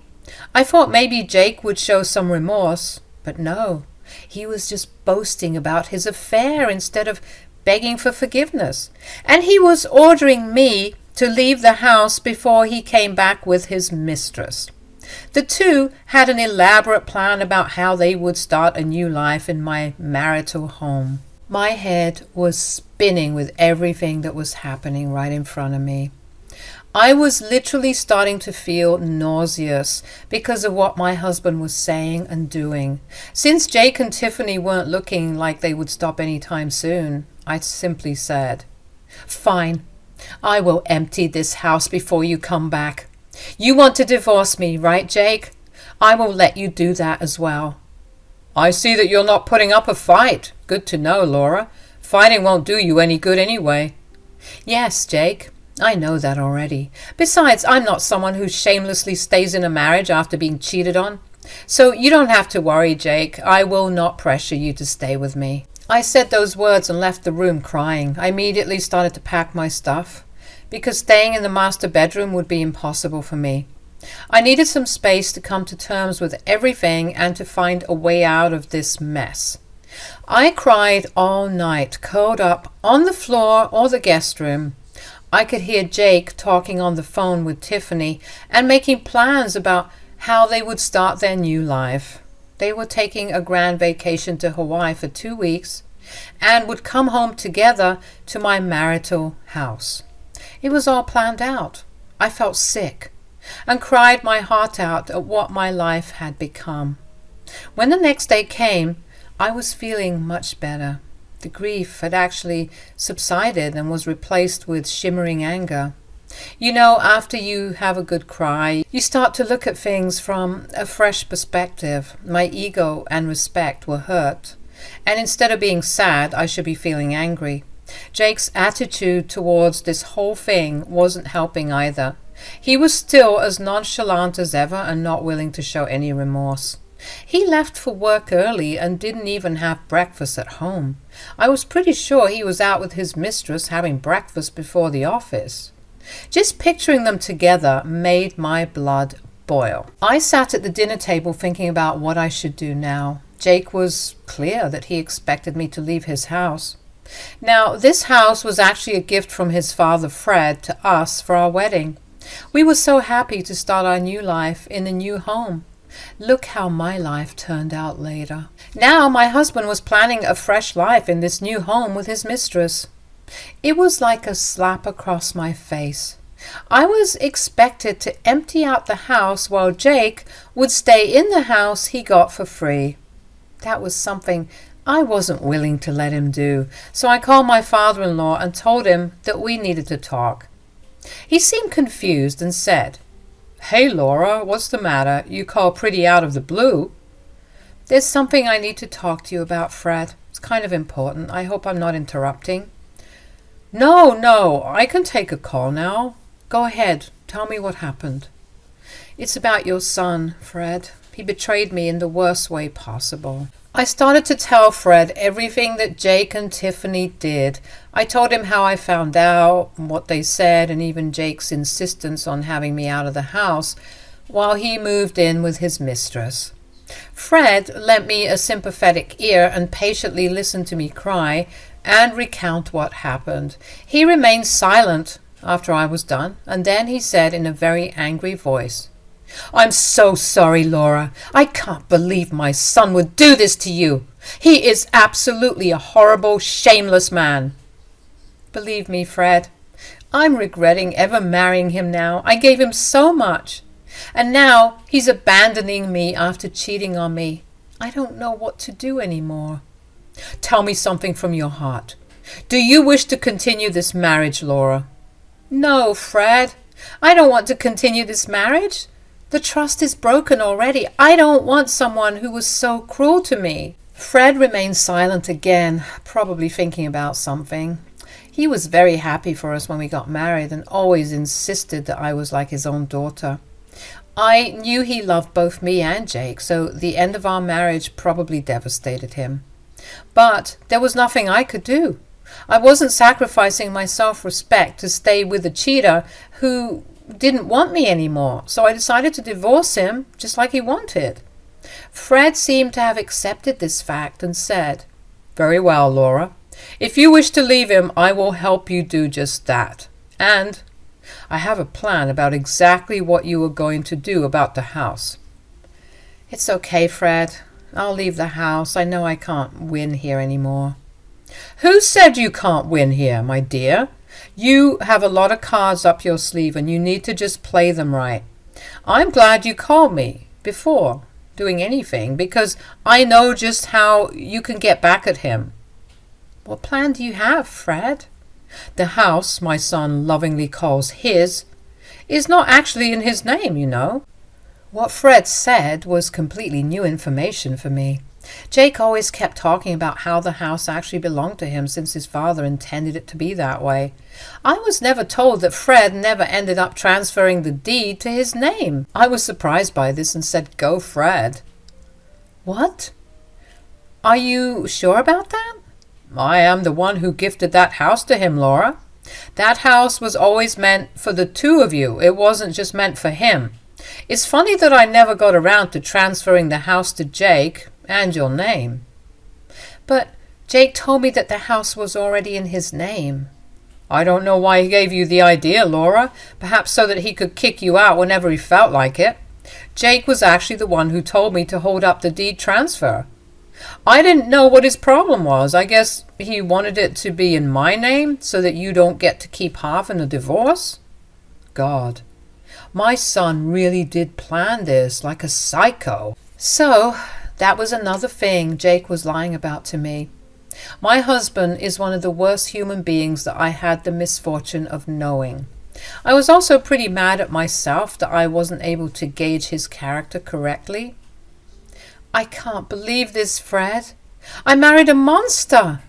I thought maybe Jake would show some remorse, but no. He was just boasting about his affair instead of begging for forgiveness. And he was ordering me to leave the house before he came back with his mistress. The two had an elaborate plan about how they would start a new life in my marital home. My head was spinning with everything that was happening right in front of me. I was literally starting to feel nauseous because of what my husband was saying and doing. Since Jake and Tiffany weren't looking like they would stop any time soon, I simply said, Fine, I will empty this house before you come back. You want to divorce me, right, Jake? I will let you do that as well. I see that you're not putting up a fight. Good to know, Laura. Fighting won't do you any good anyway. Yes, Jake, I know that already. Besides, I'm not someone who shamelessly stays in a marriage after being cheated on. So you don't have to worry, Jake. I will not pressure you to stay with me. I said those words and left the room crying. I immediately started to pack my stuff. because staying in the master bedroom would be impossible for me. I needed some space to come to terms with everything and to find a way out of this mess. I cried all night, curled up on the floor or the guest room. I could hear Jake talking on the phone with Tiffany and making plans about how they would start their new life. They were taking a grand vacation to Hawaii for 2 weeks and would come home together to my marital house. It was all planned out. I felt sick and cried my heart out at what my life had become. When the next day came, I was feeling much better. The grief had actually subsided and was replaced with shimmering anger. You know, after you have a good cry, you start to look at things from a fresh perspective. My ego and respect were hurt, and instead of being sad, I should be feeling angry. Jake's attitude towards this whole thing wasn't helping either. He was still as nonchalant as ever and not willing to show any remorse. He left for work early and didn't even have breakfast at home. I was pretty sure he was out with his mistress having breakfast before the office. Just picturing them together made my blood boil. I sat at the dinner table thinking about what I should do now. Jake was clear that he expected me to leave his house. Now, this house was actually a gift from his father, Fred, to us for our wedding. We were so happy to start our new life in a new home. Look how my life turned out later. Now my husband was planning a fresh life in this new home with his mistress. It was like a slap across my face. I was expected to empty out the house while Jake would stay in the house he got for free. That was something I wasn't willing to let him do, so I called my father-in-law and told him that we needed to talk. He seemed confused and said, "Hey, Laura, what's the matter? You call pretty out of the blue." "There's something I need to talk to you about, Fred. It's kind of important. I hope I'm not interrupting." No, I can take a call now. Go ahead, tell me what happened." "It's about your son, Fred. He betrayed me in the worst way possible." I started to tell Fred everything that Jake and Tiffany did. I told him how I found out, what they said, and even Jake's insistence on having me out of the house while he moved in with his mistress. Fred lent me a sympathetic ear and patiently listened to me cry and recount what happened. He remained silent after I was done, and then he said in a very angry voice, "I'm so sorry, Laura. I can't believe my son would do this to you. He is absolutely a horrible, shameless man." Believe me, Fred, I'm regretting ever marrying him now. I gave him so much, and now he's abandoning me after cheating on me. I don't know what to do anymore. Tell me something from your heart. Do you wish to continue this marriage, Laura? No, Fred. I don't want to continue this marriage. The trust is broken already. I don't want someone who was so cruel to me. Fred remained silent again, probably thinking about something. He was very happy for us when we got married and always insisted that I was like his own daughter. I knew he loved both me and Jake, so the end of our marriage probably devastated him. But there was nothing I could do. I wasn't sacrificing my self-respect to stay with a cheater who didn't want me anymore, so I decided to divorce him just like he wanted. Fred seemed to have accepted this fact and said, "Very well, Laura. If you wish to leave him, I will help you do just that. And I have a plan about exactly what you are going to do about the house." "It's okay, Fred. I'll leave the house. I know I can't win here anymore." "Who said you can't win here, my dear? You have a lot of cards up your sleeve and you need to just play them right. I'm glad you called me before doing anything because I know just how you can get back at him." "What plan do you have, Fred?" "The house my son lovingly calls his is not actually in his name, you know." What Fred said was completely new information for me. Jake always kept talking about how the house actually belonged to him since his father intended it to be that way. I was never told that Fred never ended up transferring the deed to his name. I was surprised by this and said, "Go, Fred." "What? Are you sure about that?" "I am the one who gifted that house to him, Laura. That house was always meant for the two of you. It wasn't just meant for him. It's funny that I never got around to transferring the house to Jake and your name." "But Jake told me that the house was already in his name." "I don't know why he gave you the idea, Laura. Perhaps so that he could kick you out whenever he felt like it. Jake was actually the one who told me to hold up the deed transfer. I didn't know what his problem was. I guess he wanted it to be in my name so that you don't get to keep half in a divorce." God, my son really did plan this like a psycho. So that was another thing Jake was lying about to me. My husband is one of the worst human beings that I had the misfortune of knowing. I was also pretty mad at myself that I wasn't able to gauge his character correctly. "I can't believe this, Fred. I married a monster.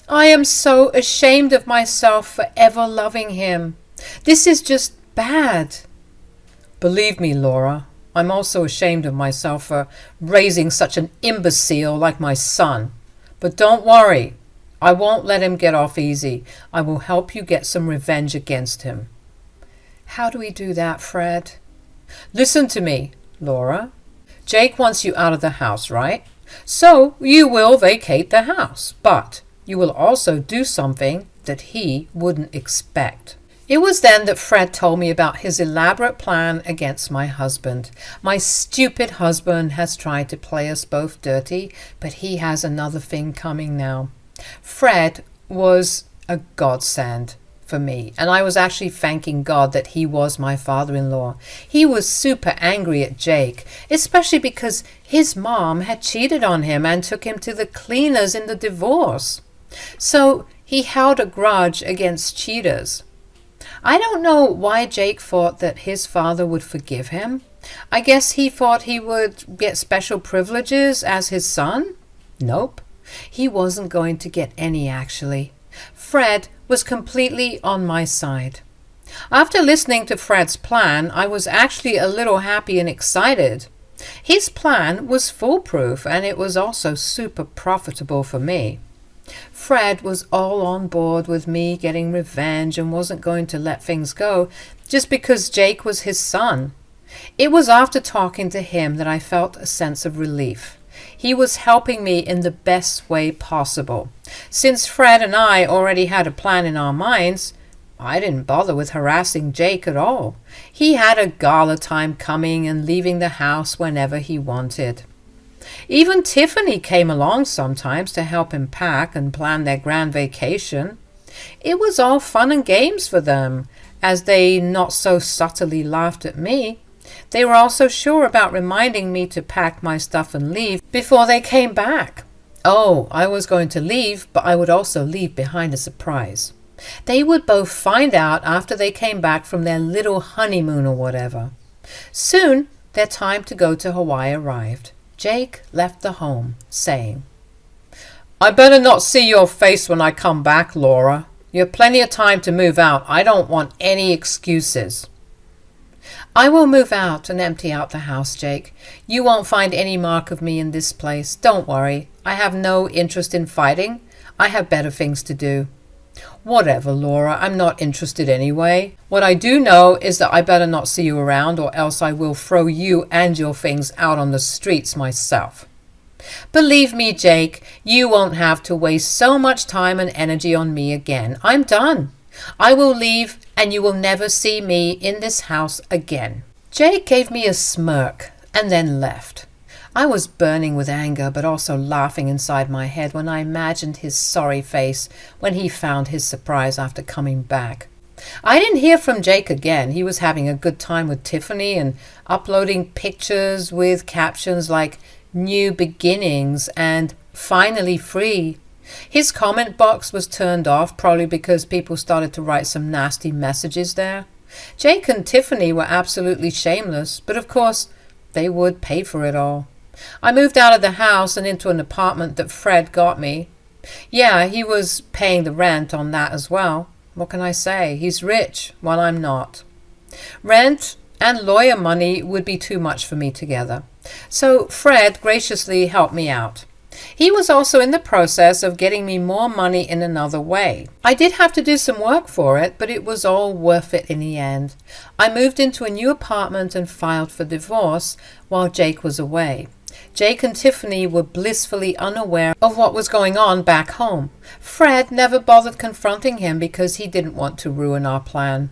I am so ashamed of myself for ever loving him. This is just bad." "Believe me, Laura, I'm also ashamed of myself for raising such an imbecile like my son. But don't worry, I won't let him get off easy. I will help you get some revenge against him." "How do we do that, Fred?" "Listen to me, Laura. Jake wants you out of the house, right? So you will vacate the house, but you will also do something that he wouldn't expect." It was then that Fred told me about his elaborate plan against my husband. My stupid husband has tried to play us both dirty, but he has another thing coming now. Fred was a godsend for me, and I was actually thanking God that he was my father-in-law. He was super angry at Jake, especially because his mom had cheated on him and took him to the cleaners in the divorce. So he held a grudge against cheaters. I don't know why Jake thought that his father would forgive him. I guess he thought he would get special privileges as his son? Nope. He wasn't going to get any, actually. Fred was completely on my side. After listening to Fred's plan, I was actually a little happy and excited. His plan was foolproof, and it was also super profitable for me. Fred was all on board with me getting revenge and wasn't going to let things go just because Jake was his son. It was after talking to him that I felt a sense of relief. He was helping me in the best way possible. Since Fred and I already had a plan in our minds, I didn't bother with harassing Jake at all. He had a gala time coming and leaving the house whenever he wanted. Even Tiffany came along sometimes to help him pack and plan their grand vacation. It was all fun and games for them, as they not so subtly laughed at me. They were also sure about reminding me to pack my stuff and leave before they came back. Oh, I was going to leave, but I would also leave behind a surprise. They would both find out after they came back from their little honeymoon or whatever. Soon, their time to go to Hawaii arrived. Jake left the home, saying, "I better not see your face when I come back, Laura. You have plenty of time to move out. I don't want any excuses." "I will move out and empty out the house, Jake. You won't find any mark of me in this place. Don't worry. I have no interest in fighting. I have better things to do." "Whatever, Laura. I'm not interested anyway. What I do know is that I better not see you around, or else I will throw you and your things out on the streets myself." "Believe me, Jake, you won't have to waste so much time and energy on me again. I'm done. I will leave, and you will never see me in this house again." Jake gave me a smirk and then left. I was burning with anger, but also laughing inside my head when I imagined his sorry face when he found his surprise after coming back. I didn't hear from Jake again. He was having a good time with Tiffany and uploading pictures with captions like "New Beginnings" and "Finally Free." His comment box was turned off, probably because people started to write some nasty messages there. Jake and Tiffany were absolutely shameless, but of course they would pay for it all. I moved out of the house and into an apartment that Fred got me. Yeah, he was paying the rent on that as well. What can I say? He's rich while I'm not. Rent and lawyer money would be too much for me together. So Fred graciously helped me out. He was also in the process of getting me more money in another way. I did have to do some work for it, but it was all worth it in the end. I moved into a new apartment and filed for divorce while Jake was away. Jake and Tiffany were blissfully unaware of what was going on back home. Fred never bothered confronting him because he didn't want to ruin our plan.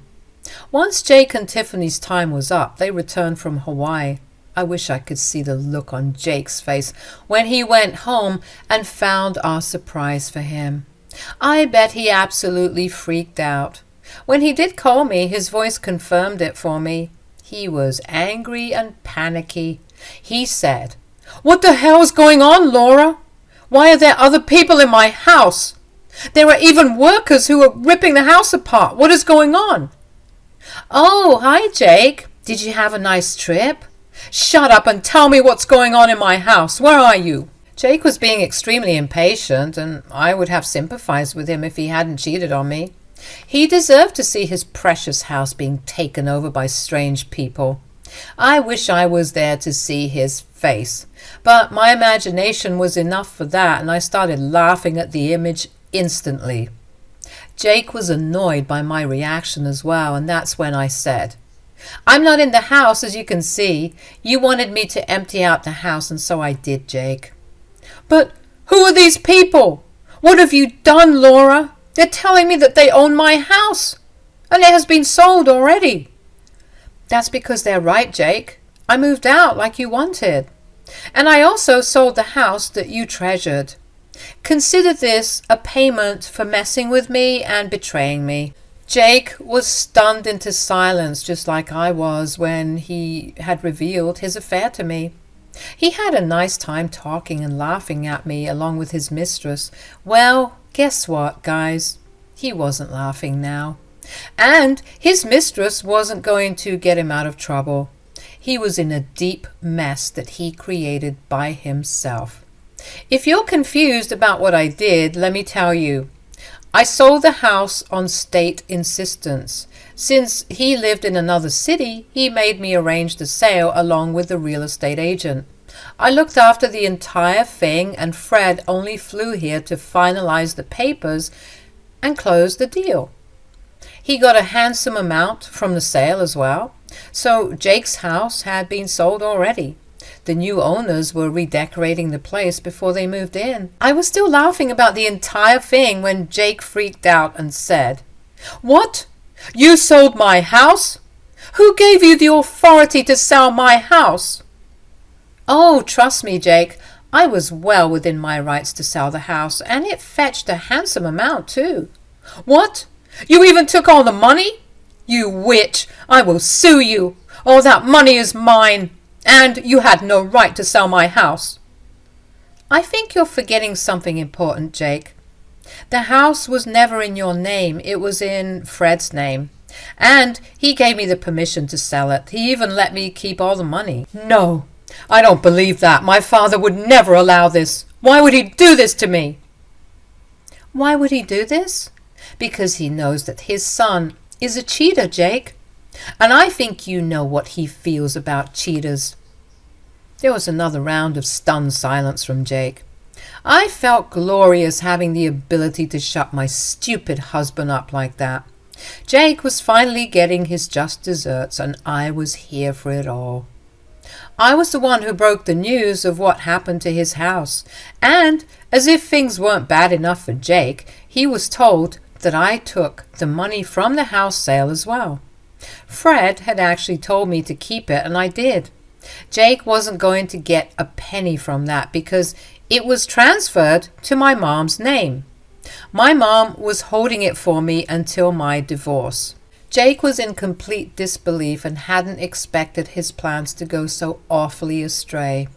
Once Jake and Tiffany's time was up, they returned from Hawaii. I wish I could see the look on Jake's face when he went home and found our surprise for him. I bet he absolutely freaked out. When he did call me, his voice confirmed it for me. He was angry and panicky. He said, "What the hell is going on, Laura? Why are there other people in my house? There are even workers who are ripping the house apart. What is going on?" "Oh, hi, Jake. Did you have a nice trip?" "Shut up and tell me what's going on in my house. Where are you?" Jake was being extremely impatient, and I would have sympathized with him if he hadn't cheated on me. He deserved to see his precious house being taken over by strange people. I wish I was there to see his face, but my imagination was enough for that, and I started laughing at the image instantly. Jake was annoyed by my reaction as well, and that's when I said, "I'm not in the house, as you can see. You wanted me to empty out the house, and so I did, Jake." "But who are these people? What have you done, Laura? They're telling me that they own my house, and it has been sold already." "That's because they're right, Jake. I moved out like you wanted. And I also sold the house that you treasured. Consider this a payment for messing with me and betraying me." Jake was stunned into silence, just like I was when he had revealed his affair to me. He had a nice time talking and laughing at me along with his mistress. Well, guess what, guys? He wasn't laughing now. And his mistress wasn't going to get him out of trouble. He was in a deep mess that he created by himself. If you're confused about what I did, let me tell you. I sold the house on state insistence. Since he lived in another city, he made me arrange the sale along with the real estate agent. I looked after the entire thing, and Fred only flew here to finalize the papers and close the deal. He got a handsome amount from the sale as well, so Jake's house had been sold already. The new owners were redecorating the place before they moved in. I was still laughing about the entire thing when Jake freaked out and said, "What? You sold my house? Who gave you the authority to sell my house?" "Oh, trust me, Jake. I was well within my rights to sell the house, and it fetched a handsome amount, too." "What? You even took all the money? You witch! I will sue you. All that money is mine. And you had no right to sell my house." "I think you're forgetting something important, Jake. The house was never in your name. It was in Fred's name. And he gave me the permission to sell it. He even let me keep all the money." "No, I don't believe that. My father would never allow this. Why would he do this to me?" "Why would he do this? Because he knows that his son is a cheater, Jake. And I think you know what he feels about cheaters." There was another round of stunned silence from Jake. I felt glorious having the ability to shut my stupid husband up like that. Jake was finally getting his just desserts, and I was here for it all. I was the one who broke the news of what happened to his house, and as if things weren't bad enough for Jake, he was told that I took the money from the house sale as well. Fred had actually told me to keep it, and I did. Jake wasn't going to get a penny from that because it was transferred to my mom's name. My mom was holding it for me until my divorce. Jake was in complete disbelief and hadn't expected his plans to go so awfully astray.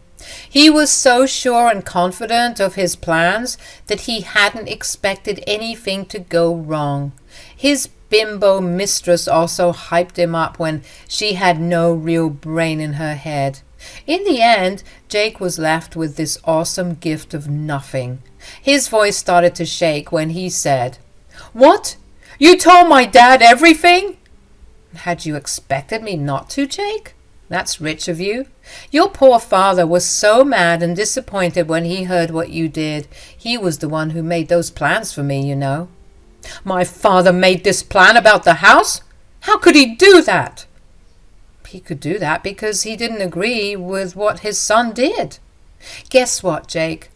He was so sure and confident of his plans that he hadn't expected anything to go wrong. His bimbo mistress also hyped him up when she had no real brain in her head. In the end, Jake was left with this awesome gift of nothing. His voice started to shake when he said, "What? You told my dad everything?" "Had you expected me not to, Jake?" That's rich of you. Your poor father was so mad and disappointed when he heard what you did. He was the one who made those plans for me, you know. My father made this plan about the house? How could he do that? He could do that because he didn't agree with what his son did. Guess what, Jake?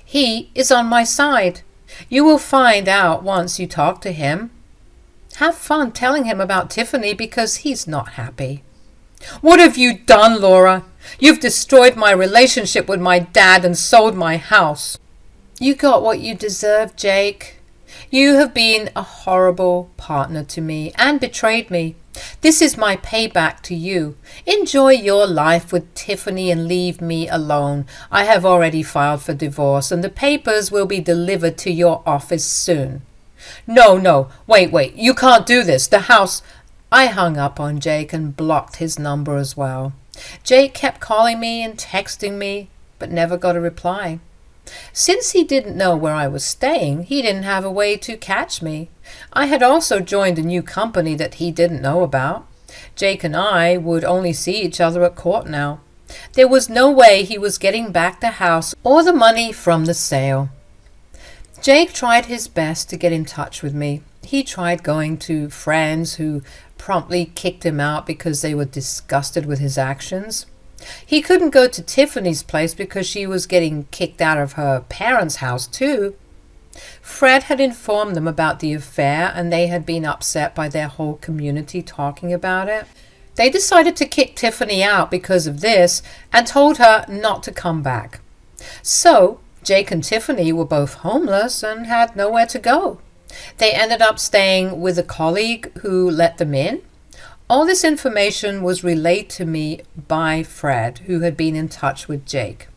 He is on my side. You will find out once you talk to him. Have fun telling him about Tiffany because he's not happy. What have you done, Laura? You've destroyed my relationship with my dad and sold my house. You got what you deserve, Jake. You have been a horrible partner to me and betrayed me. This is my payback to you. Enjoy your life with Tiffany and leave me alone. I have already filed for divorce and the papers will be delivered to your office soon. No, wait, you can't do this. The house... I hung up on Jake and blocked his number as well. Jake kept calling me and texting me, but never got a reply. Since he didn't know where I was staying, he didn't have a way to catch me. I had also joined a new company that he didn't know about. Jake and I would only see each other at court now. There was no way he was getting back the house or the money from the sale. Jake tried his best to get in touch with me. He tried going to friends who promptly kicked him out because they were disgusted with his actions. He couldn't go to Tiffany's place because she was getting kicked out of her parents' house too. Fred had informed them about the affair and they had been upset by their whole community talking about it. They decided to kick Tiffany out because of this and told her not to come back. So Jake and Tiffany were both homeless and had nowhere to go. They ended up staying with a colleague who let them in. All this information was relayed to me by Fred, who had been in touch with Jake.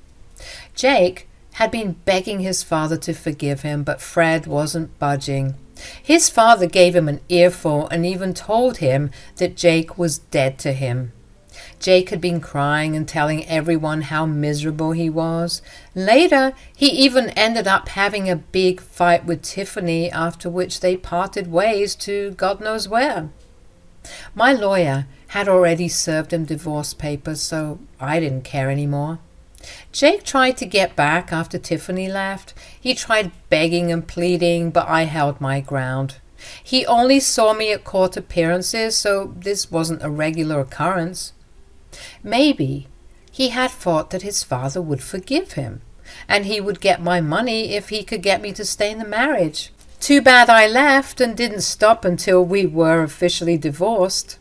Jake had been begging his father to forgive him, but Fred wasn't budging. His father gave him an earful and even told him that Jake was dead to him. Jake had been crying and telling everyone how miserable he was. Later, he even ended up having a big fight with Tiffany, after which they parted ways to God knows where. My lawyer had already served him divorce papers, so I didn't care anymore. Jake tried to get back after Tiffany left. He tried begging and pleading, but I held my ground. He only saw me at court appearances, so this wasn't a regular occurrence. Maybe he had thought that his father would forgive him, and he would get my money if he could get me to stay in the marriage. Too bad I left and didn't stop until we were officially divorced.